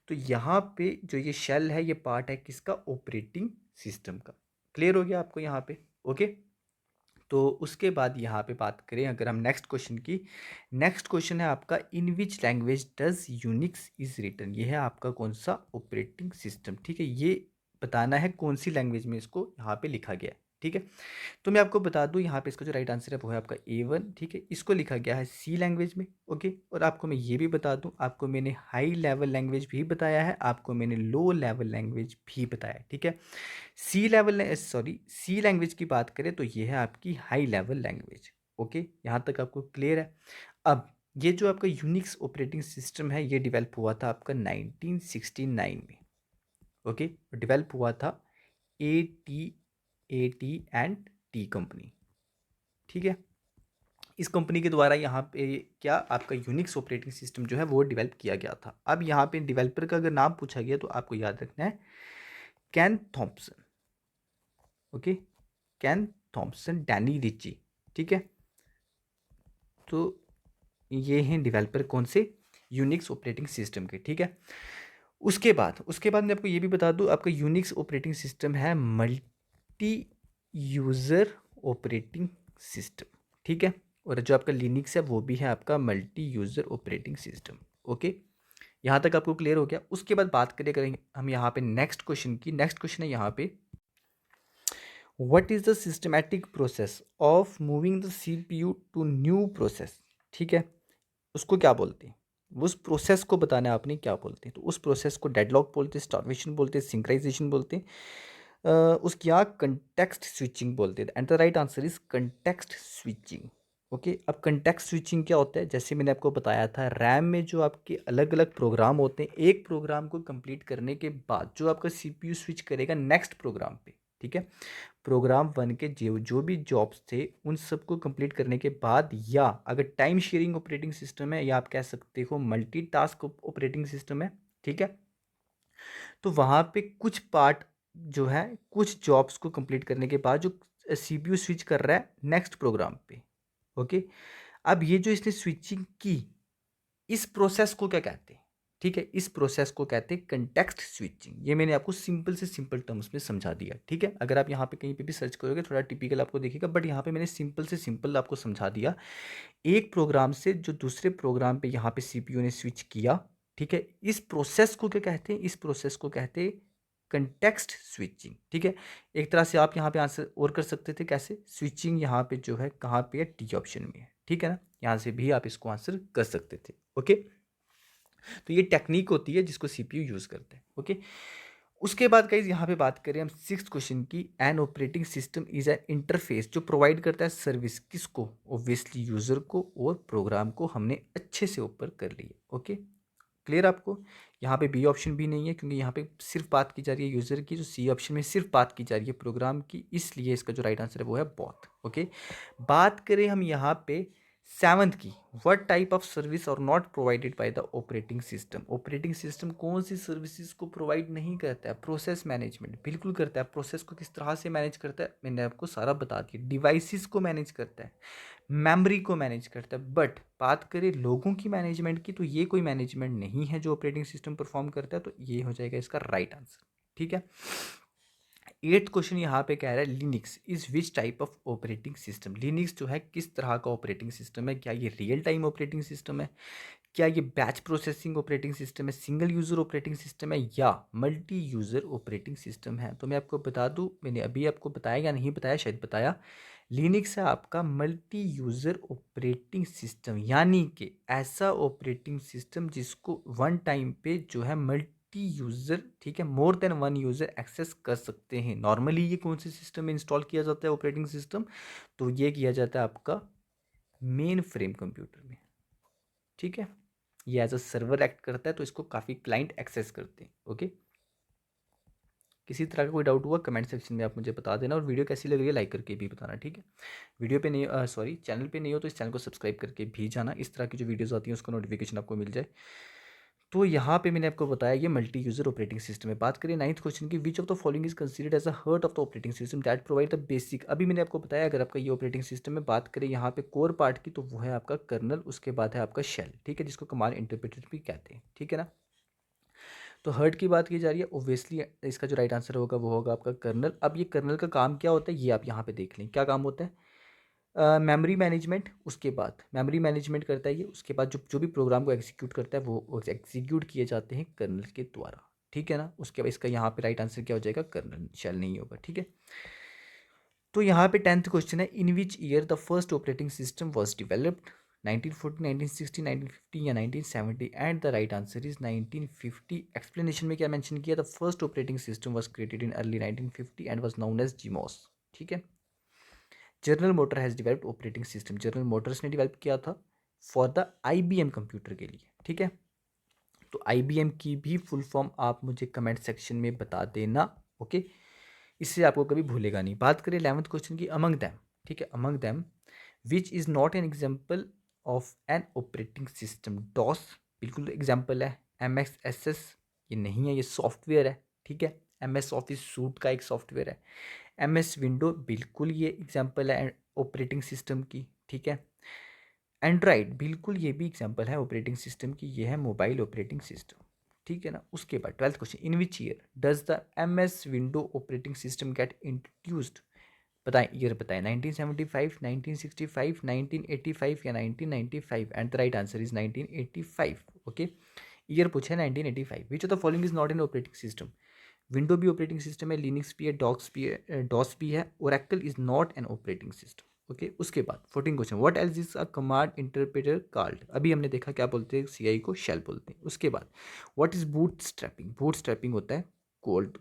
तो यहाँ पे जो ये शेल है ये पार्ट है किसका, ऑपरेटिंग सिस्टम का। क्लियर हो गया आपको यहाँ पे, ओके। तो उसके बाद यहाँ पे बात करें अगर हम नेक्स्ट क्वेश्चन की, नेक्स्ट क्वेश्चन है आपका, in which language does Unix is written. ये है आपका कौन सा, ऑपरेटिंग सिस्टम। ठीक है, ये बताना है कौन सी लैंग्वेज में इसको यहाँ पे लिखा गया है। ठीक है, तो मैं आपको बता दूं यहाँ पे इसका जो राइट आंसर है वो है आपका A1। ठीक है, इसको लिखा गया है C लैंग्वेज में। ओके, और आपको मैं ये भी बता दूं, आपको मैंने हाई लेवल लैंग्वेज भी बताया है, आपको मैंने लो लेवल लैंग्वेज भी बताया है। ठीक है, सी लैंग्वेज की बात करें तो ये है आपकी हाई लेवल लैंग्वेज। ओके, यहाँ तक आपको क्लियर है। अब ये जो आपका यूनिक्स ऑपरेटिंग सिस्टम है ये डेवलप हुआ था आपका 1969 में। ओके, डेवलप हुआ था AT&T कंपनी। ठीक है, इस कंपनी के द्वारा यहाँ पे क्या आपका यूनिक्स ऑपरेटिंग सिस्टम जो है वो डेवलप किया गया था। अब यहाँ पे डेवलपर का अगर नाम पूछा गया तो आपको याद रखना है Ken Thompson. Okay, Ken Thompson, Danny Ritchie. ठीक है, तो ये हैं डेवलपर कौन से, यूनिक्स ऑपरेटिंग सिस्टम के। ठीक है, उसके बाद मैं आपको ये भी बता दूं, आपका यूनिक्स ऑपरेटिंग सिस्टम है मल्टी यूज़र ऑपरेटिंग सिस्टम। ठीक है, और जो आपका लिनक्स है वो भी है आपका multi user operating system. Okay, यहाँ तक आपको क्लियर हो गया। उसके बाद बात करेंगे हम यहाँ पे नेक्स्ट क्वेश्चन की। नेक्स्ट क्वेश्चन है यहाँ पे, what is the systematic process of moving the CPU to new process. ठीक है, उसको क्या बोलते हैं, उस प्रोसेस को बताना है आपने क्या बोलते हैं। तो उस प्रोसेस को डेडलॉक बोलते हैं, स्टार्वेशन बोलते हैं, सिंक्राइजेशन बोलते हैं, उसकी यहाँ कंटेक्स्ट स्विचिंग बोलते हैं। And the right answer is context switching. Okay, अब कंटेक्स्ट स्विचिंग क्या होता है, जैसे मैंने आपको बताया था, रैम में जो आपके अलग अलग प्रोग्राम होते हैं, एक प्रोग्राम को कंप्लीट करने के बाद जो आपका CPU स्विच करेगा नेक्स्ट प्रोग्राम पे। ठीक है, प्रोग्राम 1 के जो भी जॉब्स थे उन सबको कंप्लीट करने के बाद, या अगर टाइम शेयरिंग ऑपरेटिंग सिस्टम है या आप कह सकते हो मल्टीटास्क ऑपरेटिंग सिस्टम है। ठीक है, तो वहाँ पे कुछ पार्ट जो है, कुछ जॉब्स को कंप्लीट करने के बाद जो CPU स्विच कर रहा है नेक्स्ट प्रोग्राम पे। ओके, अब ये जो इसने स्विचिंग की, इस प्रोसेस को क्या कहते हैं। ठीक है। इस प्रोसेस को कहते हैं कंटेक्स्ट स्विचिंग। ये मैंने आपको सिंपल से सिंपल टर्म्स में समझा दिया, ठीक है। अगर आप यहाँ पे कहीं पे भी सर्च करोगे थोड़ा टिपिकल आपको दिखेगा, बट यहाँ पे मैंने सिंपल से सिंपल आपको समझा दिया। एक प्रोग्राम से जो दूसरे प्रोग्राम पे यहाँ पे सीपीयू ने स्विच किया, ठीक है। इस प्रोसेस को क्या कहते हैं? इस प्रोसेस को कहते हैं कंटेक्स्ट स्विचिंग, ठीक है। एक तरह से आप यहाँ पे आंसर और कर सकते थे, कैसे? स्विचिंग यहाँ पे जो है कहाँ पे है? डी ऑप्शन में है, ठीक है ना। यहाँ से भी आप इसको आंसर कर सकते थे, ओके। तो ये टेक्निक होती है जिसको सीपीयू यूज करते हैं, ओके। उसके बाद गाइस यहाँ पे बात करें हम सिक्स क्वेश्चन की। N operating system is an interface जो प्रोवाइड करता है सर्विस, किसको? ऑब्वियसली यूजर को और प्रोग्राम को हमने अच्छे से ऊपर कर लिया, ओके। क्लियर आपको? यहाँ पे बी ऑप्शन भी नहीं है क्योंकि यहाँ पे सिर्फ बात की जा रही है यूजर की, जो सी ऑप्शन में सिर्फ बात की जा रही है प्रोग्राम की, इसलिए इसका जो राइट आंसर है वो है बोथ, ओके। बात करें हम यहाँ पे सेवंथ की, व्हाट टाइप ऑफ सर्विस और not provided by the operating system. Operating system कौन सी सर्विसेज को प्रोवाइड नहीं करता है? प्रोसेस मैनेजमेंट बिल्कुल करता है। प्रोसेस को किस तरह से मैनेज करता है मैंने आपको सारा बता दिया। डिवाइसेस को मैनेज करता है, मेमोरी को मैनेज करता है, बट बात करें लोगों की मैनेजमेंट की तो ये कोई मैनेजमेंट नहीं है जो ऑपरेटिंग सिस्टम परफॉर्म करता है, तो ये हो जाएगा इसका राइट आंसर, ठीक है। एट्थ क्वेश्चन यहाँ पे कह रहा है Linux is which type of operating system. Linux जो है किस तरह का ऑपरेटिंग सिस्टम है? क्या ये रियल टाइम ऑपरेटिंग सिस्टम है? क्या ये बैच प्रोसेसिंग ऑपरेटिंग सिस्टम है? सिंगल यूज़र ऑपरेटिंग सिस्टम है या मल्टी यूज़र ऑपरेटिंग सिस्टम है? तो मैं आपको बता दूं, मैंने अभी आपको बताया या नहीं बताया, शायद बताया। लिनक्स है आपका मल्टी यूज़र ऑपरेटिंग सिस्टम, यानी कि ऐसा ऑपरेटिंग सिस्टम जिसको वन टाइम पे जो है मल्टी यूज़र, ठीक है, more than one user access कर सकते हैं। नॉर्मली ये कौन से सिस्टम में इंस्टॉल किया जाता है ऑपरेटिंग सिस्टम? तो ये किया जाता है आपका मेन फ्रेम कंप्यूटर में, ठीक है। ये एज अ सर्वर एक्ट करता है तो इसको काफ़ी क्लाइंट एक्सेस करते हैं, ओके। किसी तरह का कोई डाउट हुआ कमेंट सेक्शन में आप मुझे बता देना, और वीडियो कैसी लग रही है लाइक करके भी बताना, ठीक है। वीडियो पे नहीं, सॉरी चैनल पे नहीं हो तो इस चैनल को सब्सक्राइब करके भी जाना, इस तरह की जो वीडियोस आती हैं उसका नोटिफिकेशन आपको मिल जाए। तो यहाँ पे मैंने आपको बताया ये मल्टी यूजर ऑपरेटिंग सिस्टम है। बात करें नाइन्थ क्वेश्चन की, which of the following is considered as a heart of the operating system that provide the basic. अभी मैंने आपको बताया अगर आपका ये ऑपरेटिंग सिस्टम में बात करें यहाँ पे कोर पार्ट की तो वो है आपका कर्नल, उसके बाद है आपका शेल, ठीक है, जिसको कमांड इंटरप्रेटर भी कहते हैं, ठीक है ना। तो हर्ट की बात की जा रही है, ऑब्वियसली इसका जो राइट आंसर होगा वो होगा आपका कर्नल। अब ये कर्नल का काम क्या होता है ये आप यहाँ पे देख लें, क्या काम होता है? मेमोरी मैनेजमेंट, उसके बाद मेमोरी मैनेजमेंट करता है ये, उसके बाद जो जो भी प्रोग्राम को एग्जीक्यूट करता है वो एग्जीक्यूट किए जाते हैं कर्नल के द्वारा, ठीक है ना। उसके बाद इसका यहाँ पे राइट आंसर क्या हो जाएगा? कर्नल, शेल नहीं होगा, ठीक है। तो यहाँ पे 10th क्वेश्चन है, in which year the first operating system was developed. 1940, 1960, 1950 या 1970? And the right answer is 1950। Explanation में क्या मेंशन किया? The first operating system was created in early 1950 and was known as GMOS, ठीक है। General Motor has developed operating system, General Motors ने develop किया था for the IBM computer के लिए, ठीक है। तो IBM की भी फुल फॉर्म आप मुझे कमेंट सेक्शन में बता देना, ओके। इससे आपको कभी भूलेगा नहीं। बात करें 11th क्वेश्चन की, अमंग दैम, ठीक है, among them which is not an example of an operating system. DOS बिल्कुल एग्जाम्पल है, MSSS ये नहीं है, ये सॉफ्टवेयर है, ठीक है। MS ऑफिस सूट का एक सॉफ्टवेयर है। MS विंडो बिल्कुल ये एग्जाम्पल है ऑपरेटिंग सिस्टम की, ठीक है। एंड्रॉइड बिल्कुल ये भी एग्जाम्पल है ऑपरेटिंग सिस्टम की, ये है मोबाइल ऑपरेटिंग सिस्टम, ठीक है ना। उसके बाद 12th question, in which year does the MS window operating system get introduced. बताएं, ईयर बताएं, 1975, 1965, 1985 या 1995? And the right answer is 1985, okay. Year पूछा है 1985। Which of the following is not an operating system. Window भी operating system है, Linux भी है, docs भी है, डॉस भी है, Oracle is not an operating system, okay. उसके बाद 14 question, what else is a command interpreter called. अभी हमने देखा क्या बोलते हैं, CI को शेल बोलते हैं। उसके बाद what is boot strapping. Boot strapping होता है कोल्ड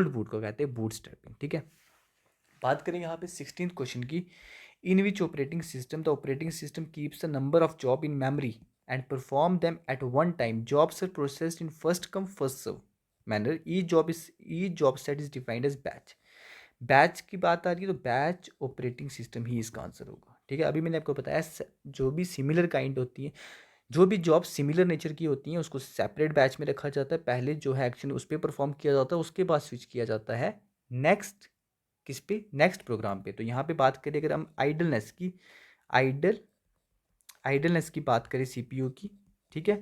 बूट को कहते हैं बूट स्ट्रैपिंग, ठीक है। बात करें यहाँ पे 16th क्वेश्चन की, in which operating system the operating system keeps the number of job in memory and perform them at one time. Jobs are processed in first come first serve manner. ई job set is defined as batch. Batch की बात आ रही है तो batch operating system ही इसका answer होगा, ठीक है। अभी मैंने आपको बताया जो भी सिमिलर काइंड होती है, जो भी जॉब सिमिलर नेचर की होती हैं उसको सेपरेट बैच में रखा जाता है। पहले जो है एक्शन उस पर परफॉर्म किया जाता है, उसके बाद स्विच किया जाता है नेक्स्ट किस पे? नेक्स्ट प्रोग्राम पे। तो यहाँ पे बात करें अगर हम आइडल आइडलनेस की बात करें CPU की, ठीक है,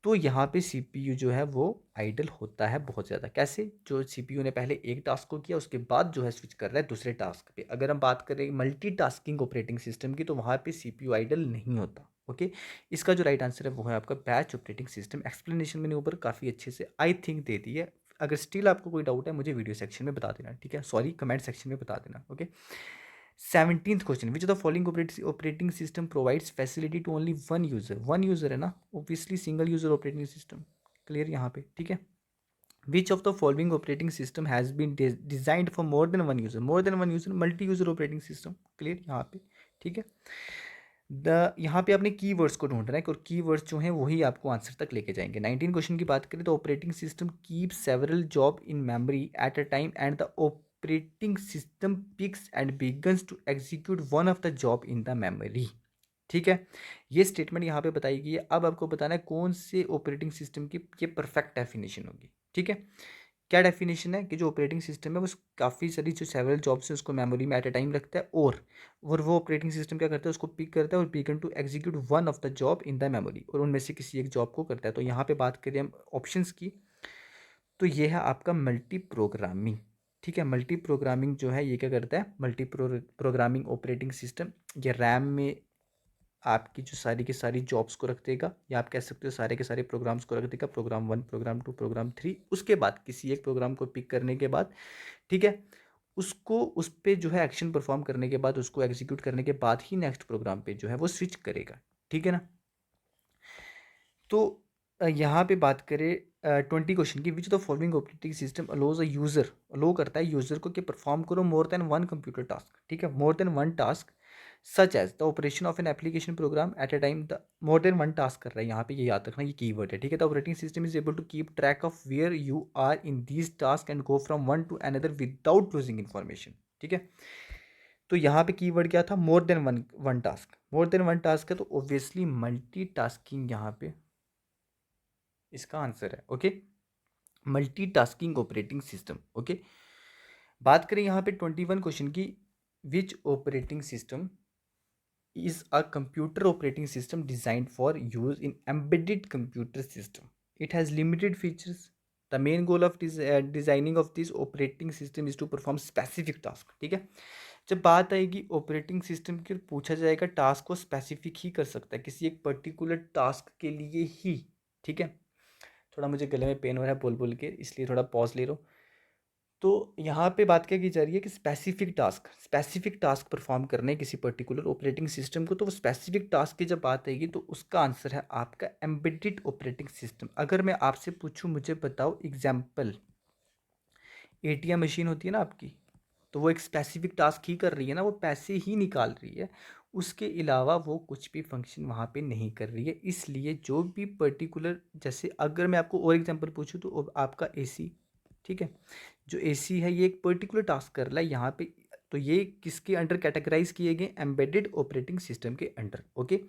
तो यहाँ पे सीपीयू जो है वो आइडल होता है बहुत ज़्यादा। कैसे? जो सीपीयू ने पहले एक टास्क को किया, उसके बाद जो है स्विच कर रहा है दूसरे टास्क पे। अगर हम बात करें मल्टीटास्किंग ऑपरेटिंग सिस्टम की, तो वहाँ पे सीपीयू आइडल नहीं होता। ओके, इसका जो राइट आंसर है वो है आपका बैच ऑपरेटिंग सिस्टम। एक्सप्लेनेशन मैंने ऊपर काफ़ी अच्छे से आई थिंक दे दी है। अगर स्टिल आपको कोई डाउट है मुझे वीडियो सेक्शन में बता देना, ठीक है, सॉरी कमेंट सेक्शन में बता देना। Okay, 17th question, which of the following operating system provides facility to only one user है ना, obviously single user operating system. Clear यहाँ पे, ठीक है। Which of the following operating system has been designed for more than one user multi user operating system. Clear यहाँ पे, ठीक है। यहाँ पे आपने की वर्ड्स को ढूंढना है और की वर्ड्स जो हैं वही आपको आंसर तक लेके जाएंगे। 19 क्वेश्चन की बात करें तो operating system keep several job in memory at a time and the operating system picks and begins to execute one of the job in the memory. ठीक है, ये स्टेटमेंट यहाँ पे बताई गई है। अब आपको बताना है कौन से ऑपरेटिंग सिस्टम की ये परफेक्ट डेफिनेशन होगी। ठीक है, क्या डेफिनेशन है कि जो ऑपरेटिंग सिस्टम है वो काफ़ी सारी जो सेवरल जॉब्स है उसको मेमोरी में एट अ टाइम रखता है, और वो ऑपरेटिंग सिस्टम क्या करता है, उसको पिक करता है और begin to execute one of the job in the memory, और उनमें से किसी एक जॉब को करता है। तो यहाँ पे बात करें हम ऑप्शंस की, तो ये है आपका मल्टी प्रोग्रामिंग। ठीक है, मल्टी प्रोग्रामिंग जो है ये क्या करता है, मल्टी प्रोग्रामिंग ऑपरेटिंग सिस्टम ये रैम में आपकी जो सारी की सारी जॉब्स को रख देगा, या आप कह सकते हो सारे के सारे प्रोग्राम्स को रख देगा, प्रोग्राम 1, प्रोग्राम 2, प्रोग्राम 3। उसके बाद किसी एक प्रोग्राम को पिक करने के बाद, ठीक है, उसको उस पर जो है एक्शन परफॉर्म करने के बाद, उसको एग्जीक्यूट करने के बाद ही नेक्स्ट प्रोग्राम पे जो है वो स्विच करेगा। ठीक है ना। तो यहाँ पे बात करें 20 क्वेश्चन की, which the following operating system allows a user, allow करता है यूजर को कि परफॉर्म करो more than one computer task. ठीक है, more than one task such as the operation of an application program at a time. The more than one task कर रहा है यहाँ पे, ये याद रखना, ये कीवर्ड है। ठीक है, the operating system is able to keep track of where you are in these task and go from one to another without losing information. ठीक है, तो यहाँ पे कीवर्ड क्या था, more than one task. More than one task है तो obviously multi tasking यहाँ पे इसका आंसर है। Okay, multitasking operating system. Okay, बात करें यहाँ पे 21 क्वेश्चन की, which operating system is a computer operating system designed for use in embedded computer system. It has limited features. The main goal of designing of this operating system is to perform specific task. ठीक है, जब बात आएगी operating system की, पूछा जाएगा task को specific ही कर सकता है किसी एक पर्टिकुलर टास्क के लिए ही। ठीक है, थोड़ा मुझे गले में पेन हो रहा है बोल बोल के, इसलिए थोड़ा पॉज ले रहा हूँ। तो यहाँ पे बात क्या की जा रही है कि स्पेसिफिक टास्क परफॉर्म करने किसी पर्टिकुलर ऑपरेटिंग सिस्टम को, तो वो स्पेसिफिक टास्क की जब बात आएगी तो उसका आंसर है आपका एम्बेडेड ऑपरेटिंग सिस्टम। अगर मैं आपसे पूछूं, मुझे बताओ एग्जाम्पल, एटीएम मशीन होती है ना आपकी, तो वो एक स्पेसिफिक टास्क ही कर रही है ना, वो पैसे ही निकाल रही है, उसके अलावा वो कुछ भी फंक्शन वहाँ पे नहीं कर रही है। इसलिए जो भी पर्टिकुलर, जैसे अगर मैं आपको और एग्जांपल पूछूं तो आपका एसी, ठीक है, जो एसी है ये एक पर्टिकुलर टास्क कर रहा है यहाँ पे, तो ये किसके अंडर कैटेगराइज किए गए, एम्बेडेड ऑपरेटिंग सिस्टम के अंडर। ओके,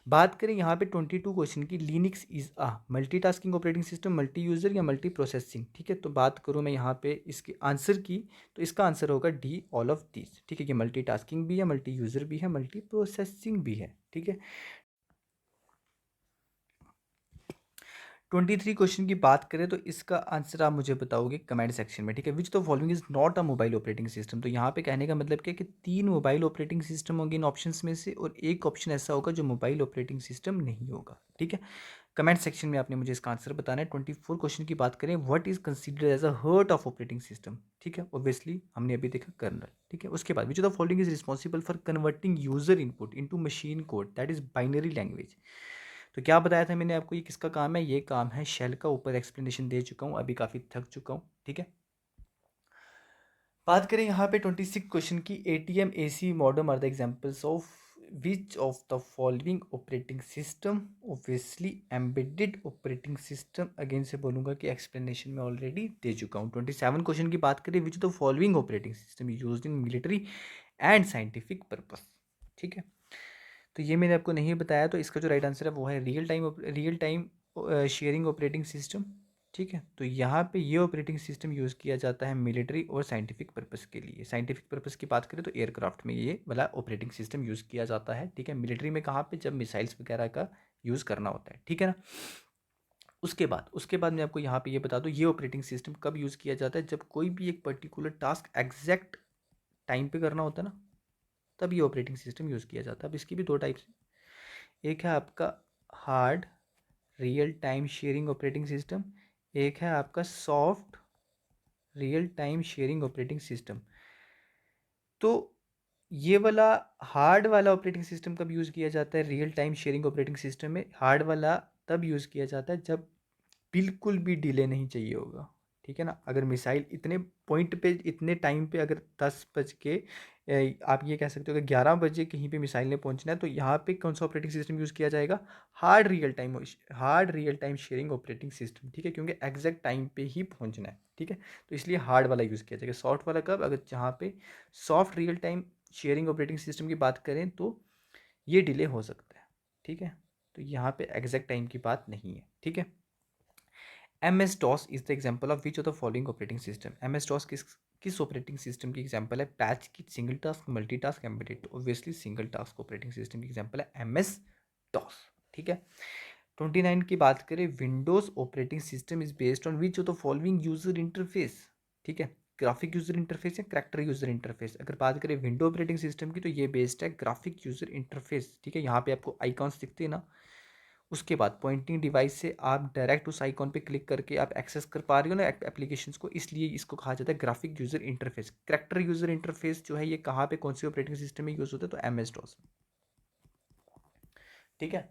बात करें यहाँ पे 22 क्वेश्चन की, Linux is a multitasking operating system, multi user या मल्टी प्रोसेसिंग। ठीक है, तो बात करूँ मैं यहाँ पे इसके आंसर की, तो इसका आंसर होगा डी, ऑल ऑफ दिस। ठीक है, ये मल्टीटास्किंग भी है, मल्टी यूज़र भी है, मल्टी प्रोसेसिंग भी है। ठीक है, 23 क्वेश्चन की बात करें तो इसका आंसर आप मुझे बताओगे कमेंट सेक्शन में। ठीक है, विच the following is not a mobile operating system. तो यहाँ पे कहने का मतलब क्या है कि 3 मोबाइल ऑपरेटिंग सिस्टम होंगे इन ऑप्शंस में से, और एक ऑप्शन ऐसा होगा जो मोबाइल ऑपरेटिंग सिस्टम नहीं होगा। ठीक है, कमेंट सेक्शन में आपने मुझे इसका आंसर बताना है। 24 क्वेश्चन की बात करें, what is considered as a heart of operating system. ठीक है, ऑब्वियसली हमने अभी देखा कर्नल। ठीक है, उसके बाद विच of the following is responsible for converting user input into machine code that is binary language. तो क्या बताया था मैंने आपको, ये किसका काम है, ये काम है शेल का। ऊपर एक्सप्लेनेशन दे चुका हूँ, अभी काफ़ी थक चुका हूँ। ठीक है, बात करें यहाँ पे 26 क्वेश्चन की, ATM AC modem are the examples of which of the following operating system, obviously embedded operating system. Again से बोलूँगा कि एक्सप्लेनेशन में ऑलरेडी दे चुका हूँ। 27 क्वेश्चन की बात करें, विच of the following operating system used in military and scientific purpose. ठीक है, तो ये मैंने आपको नहीं बताया, तो इसका जो राइट आंसर है वो है real time sharing operating system. ठीक है, तो यहाँ पे ये ऑपरेटिंग सिस्टम यूज़ किया जाता है मिलिट्री और साइंटिफिक पर्पस के लिए। साइंटिफिक पर्पस की बात करें तो एयरक्राफ्ट में ये वाला ऑपरेटिंग सिस्टम यूज़ किया जाता है। ठीक है, मिलिट्री में कहाँ पे, जब मिसाइल्स वगैरह का यूज़ करना होता है। ठीक है ना। उसके बाद मैं आपको यहाँ पे ये बता दूँ, ये ऑपरेटिंग सिस्टम कब यूज़ किया जाता है, जब कोई भी एक पर्टिकुलर टास्क एग्जैक्ट टाइम पे करना होता है ना, तब ये ऑपरेटिंग सिस्टम यूज़ किया जाता है। अब इसकी भी दो टाइप्स हैं, एक है आपका hard real time sharing operating system, एक है आपका soft real time sharing operating system. तो ये वाला हार्ड वाला ऑपरेटिंग सिस्टम कब यूज़ किया जाता है real time sharing operating system में? हार्ड वाला तब यूज़ किया जाता है जब बिल्कुल भी डिले नहीं चाहिए होगा, ठीक है ना। अगर मिसाइल इतने पॉइंट पे इतने टाइम पे, अगर 10 बज के आप ये कह सकते हो कि 11 बजे कहीं पे मिसाइल ने पहुंचना है, तो यहाँ पे कौन सा ऑपरेटिंग सिस्टम यूज़ किया जाएगा? Hard real time sharing operating system, ठीक है, क्योंकि एग्जैक्ट टाइम पे ही पहुंचना है, ठीक है। तो इसलिए हार्ड वाला यूज़ किया जाएगा। सॉफ्ट वाला कब? अगर जहाँ पे soft real time sharing operating system की बात करें तो ये डिले हो सकता है, ठीक है। तो यहाँ पे एग्जैक्ट टाइम की बात नहीं है, ठीक है। MS DOS is the example of which of the following operating system? MS DOS किस ऑपरेटिंग सिस्टम की एग्जाम्पल है? बैच की, single task, multi task, embedded? Obviously single task operating system की एग्जाम्पल है MS DOS, ठीक है। 29 की बात करें, Windows operating system is based on which of the following user interface, ठीक है। ग्राफिक यूजर इंटरफेस या करैक्टर यूजर इंटरफेस? अगर बात करें विंडो ऑपरेटिंग सिस्टम की, तो ये बेस्ड है ग्राफिक यूजर इंटरफेस, ठीक है। यहाँ पे आपको आइकॉन्स दिखते हैं ना, उसके बाद पॉइंटिंग डिवाइस से आप डायरेक्ट उस आइकॉन पे क्लिक करके आप एक्सेस कर पा रहे हो ना एप्लीकेशंस को, इसलिए इसको कहा जाता है graphic user interface. Character user interface जो है ये कहाँ पे, कौन सी ऑपरेटिंग सिस्टम में यूज होता है? तो MS DOS में, ठीक है।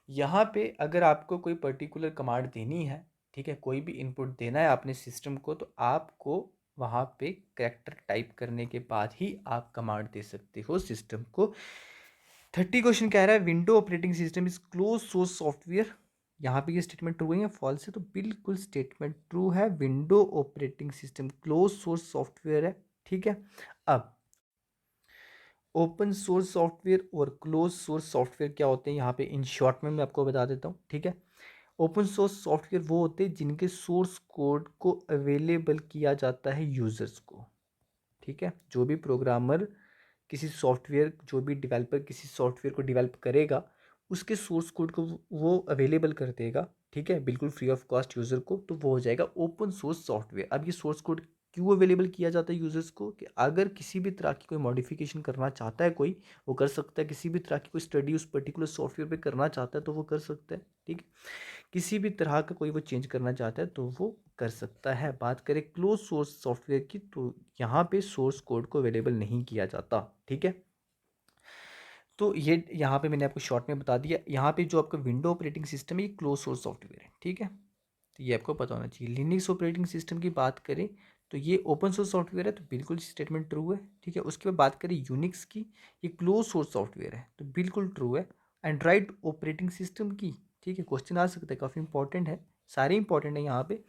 यहाँ पे अगर आपको कोई पर्टिकुलर कमांड देनी है, ठीक है, कोई भी इनपुट देना है आपने सिस्टम को, तो आपको वहाँ पे करैक्टर टाइप करने के बाद ही आप कमांड दे सकते हो सिस्टम को। 30 क्वेश्चन कह रहा है window operating system is close source software. यहाँ पे ये स्टेटमेंट ट्रू है या फॉल्स है? तो बिल्कुल स्टेटमेंट ट्रू है, window operating system close source software है, ठीक है। अब ओपन सोर्स सॉफ्टवेयर और क्लोज सोर्स सॉफ्टवेयर क्या होते हैं, यहाँ पे इन शॉर्ट में मैं आपको बता देता हूँ, ठीक है। ओपन सोर्स सॉफ्टवेयर वो होते हैं जिनके सोर्स कोड को अवेलेबल किया जाता है यूजर्स को, ठीक है। जो भी प्रोग्रामर किसी सॉफ्टवेयर, जो भी डेवलपर किसी सॉफ्टवेयर को डेवलप करेगा, उसके सोर्स कोड को वो अवेलेबल कर देगा, ठीक है, बिल्कुल फ्री ऑफ कॉस्ट यूज़र को, तो वो हो जाएगा ओपन सोर्स सॉफ्टवेयर। अब ये सोर्स कोड क्यों अवेलेबल किया जाता है यूज़र्स को? कि अगर किसी भी तरह की कोई मॉडिफिकेशन करना चाहता है कोई, वो कर सकता है। किसी भी तरह की कोई स्टडी उस पर्टिकुलर सॉफ्टवेयर पे करना चाहता है तो वो कर सकता है, ठीक है। किसी भी तरह का कोई वो चेंज करना चाहता है तो वो कर सकता है। बात करें क्लोज सोर्स सॉफ्टवेयर की, तो यहाँ पे सोर्स कोड को अवेलेबल नहीं किया जाता, ठीक है। तो ये यहाँ पे मैंने आपको शॉर्ट में बता दिया। यहाँ पे जो आपका विंडो ऑपरेटिंग सिस्टम है ये क्लोज सोर्स सॉफ्टवेयर है, ठीक है। तो ये आपको पता होना चाहिए। लिनक्स ऑपरेटिंग सिस्टम की बात करें तो ये ओपन सोर्स सॉफ्टवेयर है, तो बिल्कुल स्टेटमेंट ट्रू है, ठीक है। उसके बाद बात करें यूनिक्स की, ये क्लोज सोर्स सॉफ्टवेयर है, तो बिल्कुल ट्रू है। एंड्रॉइड ऑपरेटिंग सिस्टम की, ठीक है, क्वेश्चन आ सकता है, काफ़ी इंपॉर्टेंट है, सारे इंपॉर्टेंट है यहाँ पे।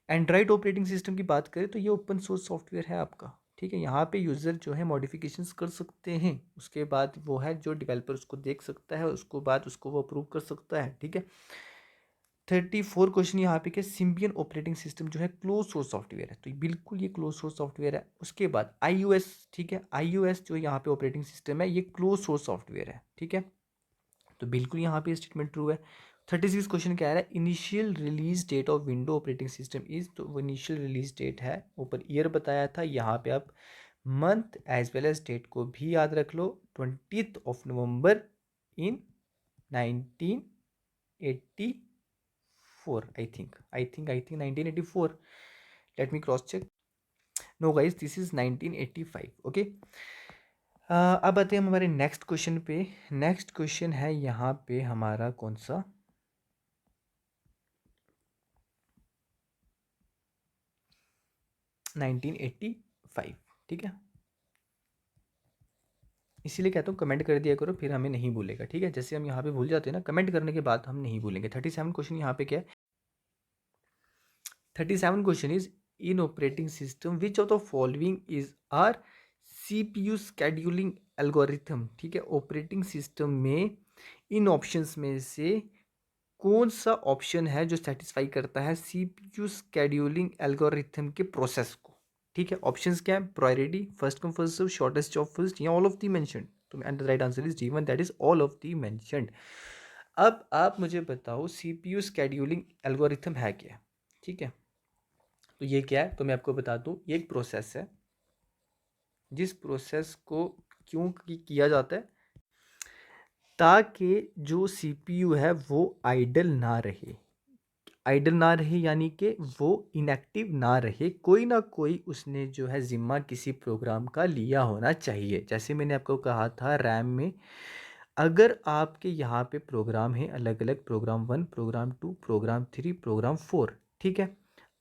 एंड्रॉइड ऑपरेटिंग सिस्टम की बात करें तो ये ओपन सोर्स सॉफ्टवेयर है आपका, ठीक है। यहाँ पे यूज़र जो है मॉडिफिकेशंस कर सकते हैं, उसके बाद वो है जो डेवलपर उसको देख सकता है, उसको बाद उसको वो अप्रूव कर सकता है, ठीक है। 34 क्वेश्चन यहाँ पे क्या, सिम्बियन ऑपरेटिंग सिस्टम जो है क्लोज सोर्स सॉफ्टवेयर है, तो बिल्कुल ये क्लोज सोर्स सॉफ्टवेयर है। उसके बाद iOS, ठीक है, iOS जो यहाँ पे ऑपरेटिंग सिस्टम है ये क्लोज सोर्स सॉफ्टवेयर है, ठीक है। तो बिल्कुल यहाँ पे स्टेटमेंट ट्रू है। 36 क्वेश्चन क्या है, initial release date of window operating system is, तो वो इनिशियल रिलीज डेट है, ऊपर ईयर बताया था, यहाँ पे आप month as well as date को भी याद रख लो, 20th of November in 1984, I think 1984, let me cross check. No guys, this is 1985, okay. अब आते हैं हम हमारे नेक्स्ट क्वेश्चन पे। नेक्स्ट क्वेश्चन है यहाँ पे हमारा कौन सा, 1985, ठीक है। इसीलिए कहता हूँ कमेंट कर दिया करो, फिर हमें नहीं भूलेगा, ठीक है। जैसे हम यहाँ पे भूल जाते हैं ना, कमेंट करने के बाद हम नहीं भूलेंगे। 37 क्वेश्चन यहाँ पे क्या है, 37 question is, in operating system which of the following is are CPU scheduling algorithm, ठीक है। ऑपरेटिंग सिस्टम में इन ऑप्शंस में से कौन सा ऑप्शन है जो सेटिस्फाई करता है CPU स्केड्यूलिंग एल्गोरिथम के प्रोसेस को, ठीक है। ऑप्शंस क्या है, priority, first come first serve, shortest job first, या ऑल ऑफ दी मेंशन्ड। तो and the right answer is D1, that is all of the mentioned. अब आप मुझे बताओ CPU स्केड्यूलिंग एल्गोरिथम है क्या? ठीक है, तो ये क्या है तो मैं आपको बता दूं, ये एक प्रोसेस है जिस प्रोसेस को क्यों किया जाता है, ताकि जो CPU है वो आइडल ना रहे। आइडल ना रहे यानी कि वो इनएक्टिव ना रहे, कोई ना कोई उसने जो है ज़िम्मा किसी प्रोग्राम का लिया होना चाहिए। जैसे मैंने आपको कहा था रैम में, अगर आपके यहाँ पे प्रोग्राम है अलग अलग, प्रोग्राम 1, प्रोग्राम 2, प्रोग्राम 3, प्रोग्राम 4, ठीक है।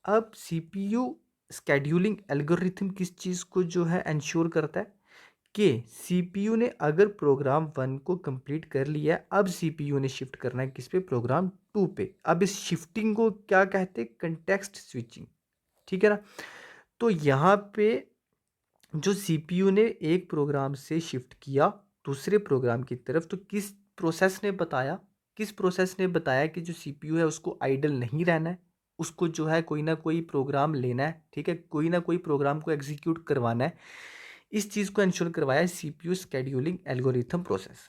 अब CPU स्केड्यूलिंग एल्गोरिथम किस चीज़ को जो है इंश्योर करता है कि CPU ने अगर प्रोग्राम 1 को कंप्लीट कर लिया है, अब CPU ने शिफ्ट करना है किस पे, प्रोग्राम 2 पे। अब इस शिफ्टिंग को क्या कहते हैं, कंटेक्स्ट स्विचिंग, ठीक है ना। तो यहाँ पे जो CPU ने एक प्रोग्राम से शिफ्ट किया दूसरे प्रोग्राम की तरफ, तो किस प्रोसेस ने बताया, किस प्रोसेस ने बताया कि जो CPU है उसको आइडल नहीं रहना है, उसको जो है कोई ना कोई प्रोग्राम लेना है, ठीक है, कोई ना कोई प्रोग्राम को एग्जीक्यूट करवाना है। इस चीज़ को इंश्योर करवाया CPU स्केड्यूलिंग एल्गोरिथम प्रोसेस,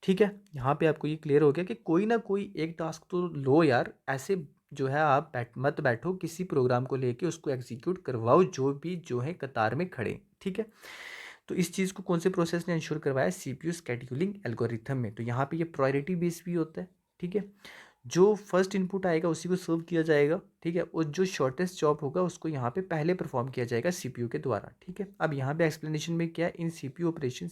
ठीक है। यहाँ पे आपको ये क्लियर हो गया कि कोई ना कोई एक टास्क तो लो यार, ऐसे जो है आप मत बैठो, किसी प्रोग्राम को लेके उसको एग्जीक्यूट करवाओ, जो भी जो है कतार में खड़े, ठीक है। तो इस चीज़ को कौन से प्रोसेस ने इंश्योर करवाया, CPU स्केड्यूलिंग एल्गोरिथम में। तो यहाँ पे ये प्रायोरिटी बेस भी होता है, ठीक है। जो फर्स्ट इनपुट आएगा उसी को सर्व किया जाएगा, ठीक है, और जो शॉर्टेस्ट जॉब होगा उसको यहाँ पे पहले परफॉर्म किया जाएगा CPU के द्वारा, ठीक है। अब यहाँ पे एक्सप्लेनेशन में क्या है, इन CPU operation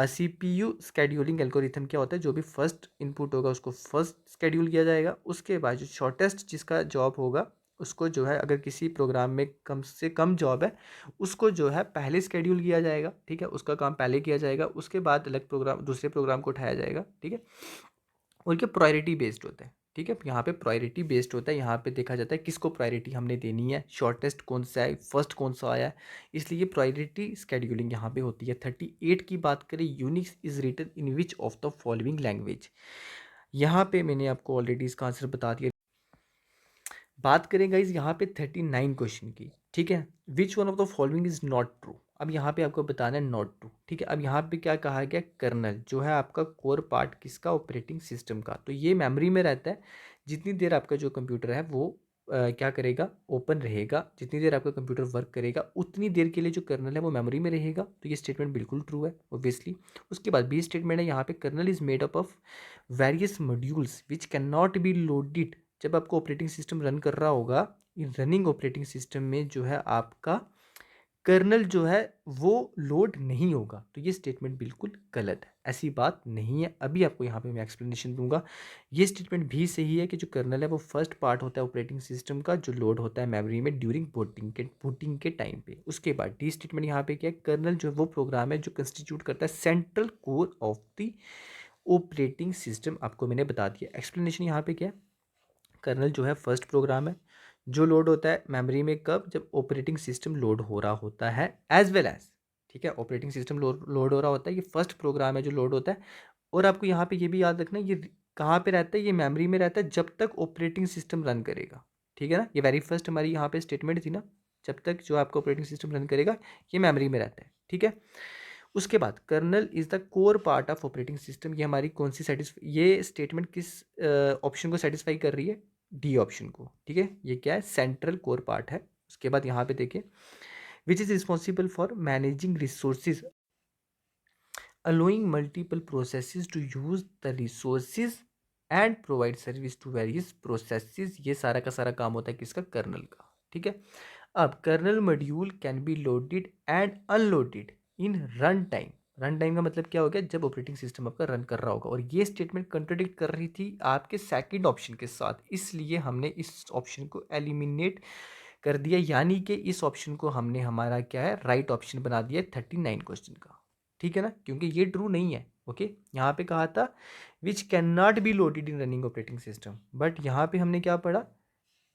CPU scheduling algorithm क्या होता है, जो भी फर्स्ट इनपुट होगा उसको फर्स्ट स्केड्यूल किया जाएगा, उसके बाद जो शॉर्टेस्ट जिसका जॉब होगा उसको जो है, अगर किसी प्रोग्राम में कम से कम जॉब है उसको जो है पहले स्केड्यूल किया जाएगा, ठीक है, उसका काम पहले किया जाएगा, उसके बाद अलग प्रोग्राम दूसरे प्रोग्राम को उठाया जाएगा, ठीक है। और ये प्रायोरिटी बेस्ड होता है, ठीक है। यहाँ पे प्रायोरिटी बेस्ड होता है, यहाँ पे देखा जाता है किसको प्रायोरिटी हमने देनी है, शॉर्टेस्ट कौन सा है, फर्स्ट कौन सा आया है, इसलिए प्रायोरिटी स्केड्यूलिंग यहाँ पे होती है। 38 की बात करें, Unix is written in which of the following language. यहाँ पे मैंने आपको ऑलरेडी इसका आंसर बता दिया। बात करें गाइज यहाँ पे 39 क्वेश्चन की, ठीक है, which one of the following is not true. अब यहाँ पे आपको बताना है नॉट ट्रू, ठीक है। अब यहाँ पे क्या कहा गया, कर्नल जो है आपका कोर पार्ट किसका, ऑपरेटिंग सिस्टम का, तो ये मेमोरी में रहता है। जितनी देर आपका जो कंप्यूटर है वो क्या करेगा, ओपन रहेगा, जितनी देर आपका कंप्यूटर वर्क करेगा उतनी देर के लिए जो कर्नल है वो मेमोरी में रहेगा। तो ये स्टेटमेंट बिल्कुल ट्रू है ऑब्वियसली। उसके बाद बी स्टेटमेंट है, यहाँ पे kernel is made up of various modules which can not be loaded. जब आपको ऑपरेटिंग सिस्टम रन कर रहा होगा, इन रनिंग ऑपरेटिंग सिस्टम में जो है आपका कर्नल जो है वो लोड नहीं होगा। तो ये स्टेटमेंट बिल्कुल गलत है, ऐसी बात नहीं है। अभी आपको यहाँ पे मैं एक्सप्लेनेशन दूंगा। ये स्टेटमेंट भी सही है कि जो कर्नल है वो फर्स्ट पार्ट होता है ऑपरेटिंग सिस्टम का, जो लोड होता है मेमोरी में ड्यूरिंग बूटिंग के टाइम पे। उसके बाद डी स्टेटमेंट यहाँ पे क्या है, कर्नल जो है वो प्रोग्राम है जो कंस्टिट्यूट करता है central core of the operating system. आपको मैंने बता दिया। एक्सप्लेनेशन यहाँ पे क्या है, कर्नल जो है फर्स्ट प्रोग्राम है जो लोड होता है मेमोरी में, कब, जब ऑपरेटिंग सिस्टम लोड हो रहा होता है, एज वेल एज, ठीक है, ऑपरेटिंग सिस्टम लोड हो रहा होता है, ये फर्स्ट प्रोग्राम है जो लोड होता है। और आपको यहाँ पे ये भी याद रखना है, ये कहाँ पे रहता है, ये मेमोरी में रहता है जब तक ऑपरेटिंग सिस्टम रन करेगा, ठीक है ना। ये वेरी फर्स्ट हमारी यहाँ पे स्टेटमेंट थी ना, जब तक जो आपका ऑपरेटिंग सिस्टम रन करेगा ये मेमोरी में रहता है, ठीक है। उसके बाद kernel is the core part of operating system, ये हमारी कौन सी सेटिस्फाई, ये स्टेटमेंट किस ऑप्शन को सेटिस्फाई कर रही है, डी ऑप्शन को, ठीक है। ये क्या है, सेंट्रल कोर पार्ट है। उसके बाद यहाँ पे देखिए, which is responsible for managing resources allowing multiple processes to use the resources and provide service to various processes। ये सारा का सारा काम होता है किसका, कर्नल का, ठीक है। अब kernel module can be loaded and unloaded in run time. Run time का मतलब क्या हो गया, जब ऑपरेटिंग सिस्टम आपका रन कर रहा होगा। और ये स्टेटमेंट कंट्राडिक्ट कर रही थी आपके सेकंड ऑप्शन के साथ, इसलिए हमने इस ऑप्शन को एलिमिनेट कर दिया, यानी कि इस ऑप्शन को हमने हमारा क्या है, राइट ऑप्शन बना दिया 39 क्वेश्चन का, ठीक है ना, क्योंकि ये ट्रू नहीं है। ओके, यहाँ पे कहा था विच can not be loaded in running operating system, but यहाँ पे हमने क्या पढ़ा,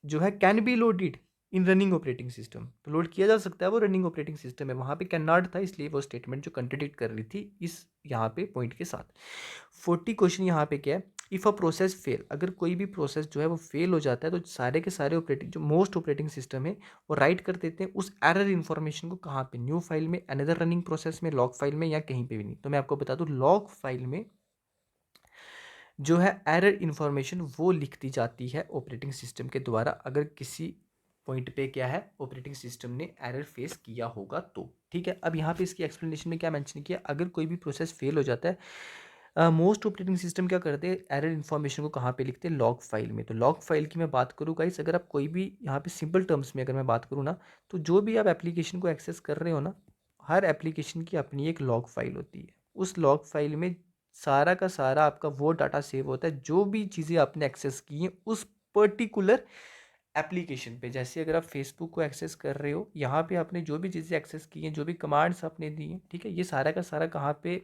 जो है can be loaded in running operating system, तो लोड किया जा सकता है, वो रनिंग ऑपरेटिंग सिस्टम है, वहाँ पे कैन नॉट था, इसलिए वो स्टेटमेंट जो कंट्राडिक्ट कर रही थी इस यहाँ पे पॉइंट के साथ। 40 क्वेश्चन यहाँ पे क्या है, इफ़ अ प्रोसेस फेल, अगर कोई भी प्रोसेस जो है वो फेल हो जाता है तो सारे के सारे ऑपरेटिंग जो मोस्ट ऑपरेटिंग सिस्टम है वो राइट कर देते हैं उस एरर इन्फॉर्मेशन को, कहाँ पे, न्यू फाइल में, अनदर रनिंग प्रोसेस में, लॉग फाइल में, या कहीं पे भी नहीं। तो मैं आपको बता दूं, लॉग फाइल में जो है एरर इन्फॉर्मेशन वो लिख दी जाती है ऑपरेटिंग सिस्टम के द्वारा, अगर किसी पॉइंट पे क्या है ऑपरेटिंग सिस्टम ने एरर फेस किया होगा तो। ठीक है, अब यहाँ पे इसकी एक्सप्लेनेशन में क्या मेंशन किया, अगर कोई भी प्रोसेस फेल हो जाता है, मोस्ट ऑपरेटिंग सिस्टम क्या करते हैं, एरर इन्फॉर्मेशन को कहाँ पे लिखते हैं, लॉग फाइल में। तो लॉग फाइल की मैं बात करूँ गाइस, अगर आप कोई भी यहाँ पे सिंपल टर्म्स में अगर मैं बात करूँ ना, तो जो भी आप एप्लीकेशन को एक्सेस कर रहे हो ना, हर एप्लीकेशन की अपनी एक लॉग फाइल होती है। उस लॉग फाइल में सारा का सारा आपका वो डाटा सेव होता है, जो भी चीज़ें आपने एक्सेस की हैं उस पर्टिकुलर एप्लीकेशन पे। जैसे अगर आप फेसबुक को एक्सेस कर रहे हो, यहाँ पे आपने जो भी चीज़ें एक्सेस की हैं, जो भी कमांड्स आपने दी हैं, ठीक है, ये सारा का सारा कहाँ पे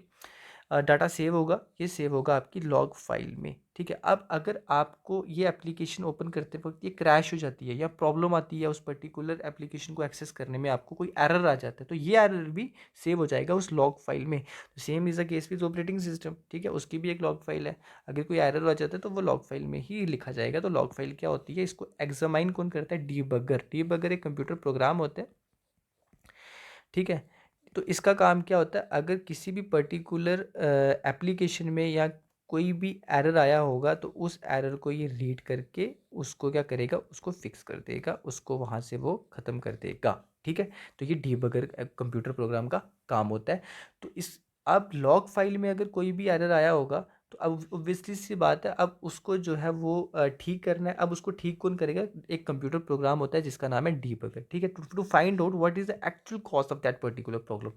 डाटा सेव होगा, ये सेव होगा आपकी लॉग फाइल में। ठीक है, अब अगर आपको ये एप्लीकेशन ओपन करते वक्त ये क्रैश हो जाती है या प्रॉब्लम आती है, उस पर्टिकुलर एप्लीकेशन को एक्सेस करने में आपको कोई एरर आ जाता है, तो ये एरर भी सेव हो जाएगा उस लॉग फाइल में। तो same is a case with operating system. ठीक है, उसकी भी एक लॉग फाइल है, अगर कोई एरर आ जाता है तो वो लॉग फाइल में ही लिखा जाएगा। तो लॉग फाइल क्या होती है, इसको एग्जामाइन कौन करता है, डीबगर। डीबगर एक कंप्यूटर प्रोग्राम होता है। ठीक है, तो इसका काम क्या होता है, अगर किसी भी पर्टिकुलर एप्लीकेशन में या कोई भी एरर आया होगा तो उस एरर को ये रीड करके उसको क्या करेगा, उसको फिक्स कर देगा, उसको वहाँ से वो ख़त्म कर देगा। ठीक है, तो ये डीबगर कंप्यूटर प्रोग्राम का काम होता है। तो इस अब लॉग फाइल में अगर कोई भी एरर आया होगा तो अब ऑब्वियसली सी बात है, अब उसको जो है वो ठीक करना है। अब उसको ठीक कौन करेगा, एक कंप्यूटर प्रोग्राम होता है जिसका नाम है डीबगर। ठीक है, to find out what is the actual cause of that particular problem.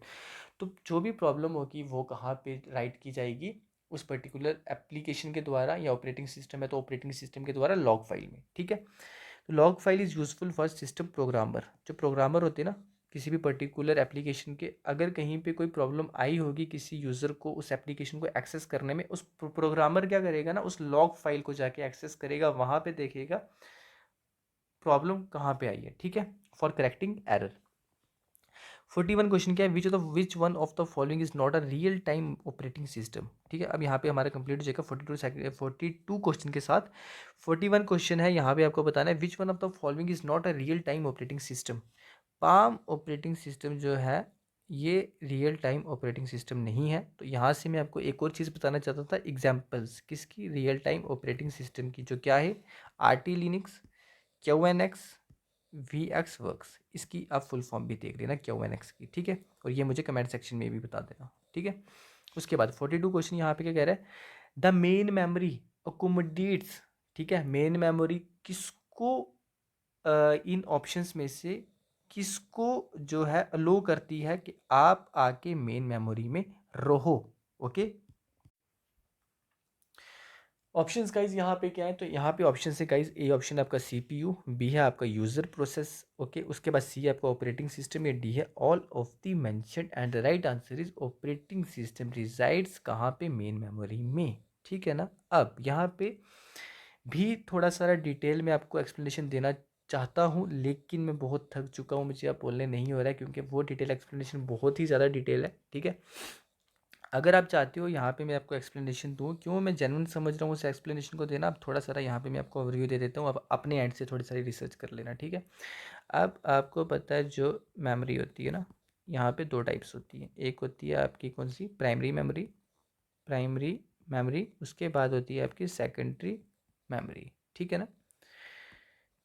तो जो भी प्रॉब्लम होगी वो कहाँ पे राइट की जाएगी, उस पर्टिकुलर एप्लीकेशन के द्वारा, या ऑपरेटिंग सिस्टम है तो ऑपरेटिंग सिस्टम के द्वारा लॉग फाइल में। ठीक है, तो log file is useful for system programmer. जो प्रोग्रामर होते हैं ना, किसी भी पर्टिकुलर एप्लीकेशन के, अगर कहीं पे कोई प्रॉब्लम आई होगी किसी यूज़र को उस एप्लीकेशन को एक्सेस करने में, उस प्रोग्रामर क्या करेगा ना, उस लॉग फाइल को जाके एक्सेस करेगा, वहाँ पे देखेगा प्रॉब्लम कहाँ पे आई है। ठीक है, फॉर करेक्टिंग एरर। 41 क्वेश्चन क्या है, which one of the following is not a real time operating system. ठीक है, अब यहाँ पे हमारा कंप्लीट हो जाएगा 42 क्वेश्चन के साथ। 41 क्वेश्चन है, यहाँ पे आपको बताना है which one of the following is not a real time operating system. Palm operating system जो है ये रियल टाइम ऑपरेटिंग सिस्टम नहीं है। तो यहाँ से मैं आपको एक और चीज़ बताना चाहता था, एग्जाम्पल्स किसकी, रियल टाइम ऑपरेटिंग सिस्टम की, जो क्या है, RT Linux, QNX, VX works. इसकी आप फुल फॉर्म भी देख लेना QNX की। ठीक है, और ये मुझे कमेंट सेक्शन में भी बता देना। ठीक है, उसके बाद 42 क्वेश्चन यहाँ पे क्या कह रहा है, द मेन मेमोरी अकोमोडेट्स। ठीक है, मेन मेमोरी किसको इन ऑप्शंस में से किसको जो है अलो करती है कि आप आके मेन मेमोरी में रहो। ओके, ऑप्शंस गाइज यहाँ पे क्या है, तो यहाँ पे ऑप्शन है गाइज, ए ऑप्शन आपका CPU, बी है आपका यूजर प्रोसेस, ओके, उसके बाद सी है आपका ऑपरेटिंग सिस्टम, या डी है all of the mentioned. And the right answer is operating system resides कहाँ पे, मेन मेमोरी में। ठीक है ना, अब यहाँ पे भी थोड़ा सारा डिटेल में आपको एक्सप्लेनेशन देना चाहता हूँ, लेकिन मैं बहुत थक चुका हूँ, मुझे अब बोलने नहीं हो रहा है, क्योंकि वो डिटेल एक्सप्लेनेशन बहुत ही ज़्यादा डिटेल है। ठीक है, अगर आप चाहते हो यहाँ पे मैं आपको एक्सप्लेनेशन दूँ, क्यों मैं जेन्युइन समझ रहा हूँ उस एक्सप्लेनेशन को देना, अब थोड़ा सारा यहाँ पे मैं आपको ओवरव्यू दे देता हूँ, अब अपने एंड से थोड़ी सारी रिसर्च कर लेना। ठीक है, अब आपको पता है जो मेमोरी होती है ना, यहाँ पे दो टाइप्स होती है, एक होती है आपकी कौन सी, प्राइमरी मेमोरी, प्राइमरी मेमोरी, उसके बाद होती है आपकी सेकेंडरी मेमोरी। ठीक है ना,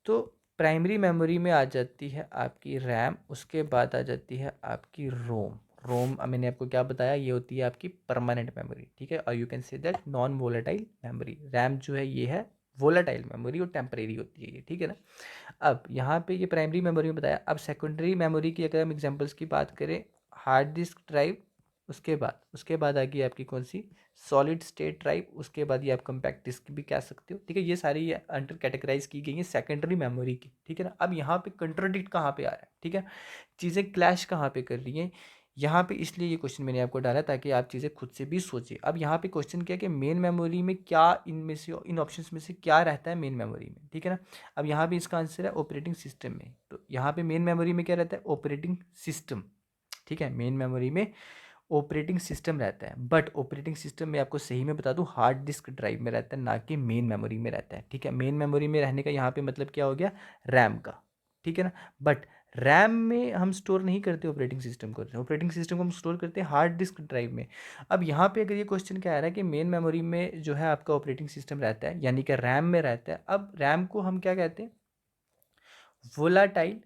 तो प्राइमरी मेमोरी में आ जाती है आपकी रैम, उसके बाद आ जाती है आपकी रोम। रोम मैंने आपको क्या बताया, ये होती है आपकी परमानेंट मेमोरी। ठीक है, और you can say that non volatile memory. RAM जो है ये है वोलेटाइल मेमोरी और टेम्परेरी होती है ये। ठीक है ना, अब यहाँ पे ये प्राइमरी मेमोरी में बताया। अब सेकेंडरी मेमोरी की अगर हम एग्जांपल्स की बात करें, हार्ड डिस्क ड्राइव, उसके बाद आ गई आपकी कौन सी, सॉलिड स्टेट ड्राइव, उसके बाद ये आप कम्पैक्ट डिस्क भी कह सकते हो। ठीक है, ये सारी अंडर कैटेगराइज की गई है सेकेंडरी मेमोरी की। ठीक है ना, अब यहाँ पे कंट्राडिक्ट कहाँ पे आ रहा है, ठीक है, चीज़ें क्लैश कहाँ पे कर रही हैं यहाँ पे, इसलिए ये क्वेश्चन मैंने आपको डाला ताकि आप चीज़ें खुद से भी सोचें। अब यहाँ पे क्वेश्चन क्या है कि मेन मेमोरी में क्या, इनमें से इन ऑप्शंस में से क्या रहता है मेन मेमोरी में। ठीक है ना, अब यहाँ पे इसका आंसर है ऑपरेटिंग सिस्टम में। तो यहाँ पे मेन मेमोरी में क्या रहता है, ऑपरेटिंग सिस्टम। ठीक है, मेन मेमोरी में ऑपरेटिंग सिस्टम रहता है, बट ऑपरेटिंग सिस्टम में आपको सही में बता दूं हार्ड डिस्क ड्राइव में रहता है, ना कि मेन मेमोरी में रहता है। ठीक है, मेन मेमोरी में रहने का यहाँ पे मतलब क्या हो गया, रैम का। ठीक है ना, बट रैम में हम स्टोर नहीं करते ऑपरेटिंग सिस्टम को, ऑपरेटिंग सिस्टम को हम स्टोर करते हैं हार्ड डिस्क ड्राइव में। अब यहाँ पे अगर ये क्वेश्चन क्या आ रहा है कि मेन मेमोरी में जो है आपका ऑपरेटिंग सिस्टम रहता है, यानी कि रैम में रहता है। अब रैम को हम क्या कहते हैं, वोलाटाइल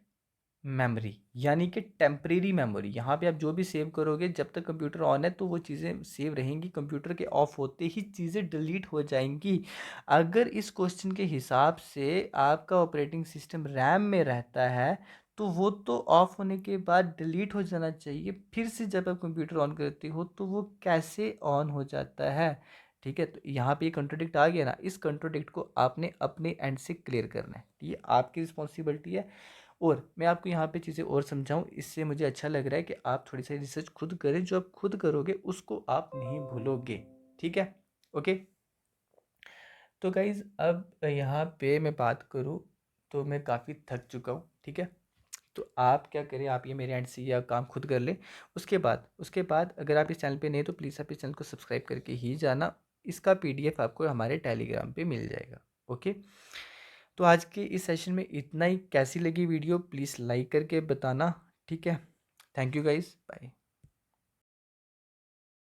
मेमोरी, यानी कि टेम्परेरी मेमोरी। यहाँ पे आप जो भी सेव करोगे जब तक कंप्यूटर ऑन है तो वो चीज़ें सेव रहेंगी, कंप्यूटर के ऑफ होते ही चीज़ें डिलीट हो जाएंगी। अगर इस क्वेश्चन के हिसाब से आपका ऑपरेटिंग सिस्टम रैम में रहता है तो वो तो ऑफ होने के बाद डिलीट हो जाना चाहिए, फिर से जब आप कंप्यूटर ऑन करते हो तो वो कैसे ऑन हो जाता है। ठीक है, तो यहाँ पे ये कंट्रोडिक्ट आ गया ना, इस कंट्रोडिक्ट को आपने अपने एंड से क्लियर करना है, ये आपकी रिस्पॉन्सिबिलिटी है। और मैं आपको यहाँ पे चीज़ें और समझाऊँ, इससे मुझे अच्छा लग रहा है कि आप थोड़ी सी रिसर्च खुद करें, जो आप खुद करोगे उसको आप नहीं भूलोगे। ठीक है, ओके। तो गाइज़ अब यहाँ पे मैं बात करूँ तो मैं काफ़ी थक चुका हूँ। ठीक है, तो आप क्या करें, आप ये मेरे एंड से या काम खुद कर लें। उसके बाद अगर आप इस चैनल पे नए तो प्लीज़ आप इस चैनल को सब्सक्राइब करके ही जाना। इसका पीडीएफ आपको हमारे टेलीग्राम पे मिल जाएगा। ओके, तो आज के इस सेशन में इतना ही। कैसी लगी वीडियो प्लीज़ लाइक करके बताना। ठीक है, थैंक यू गाइस, बाय।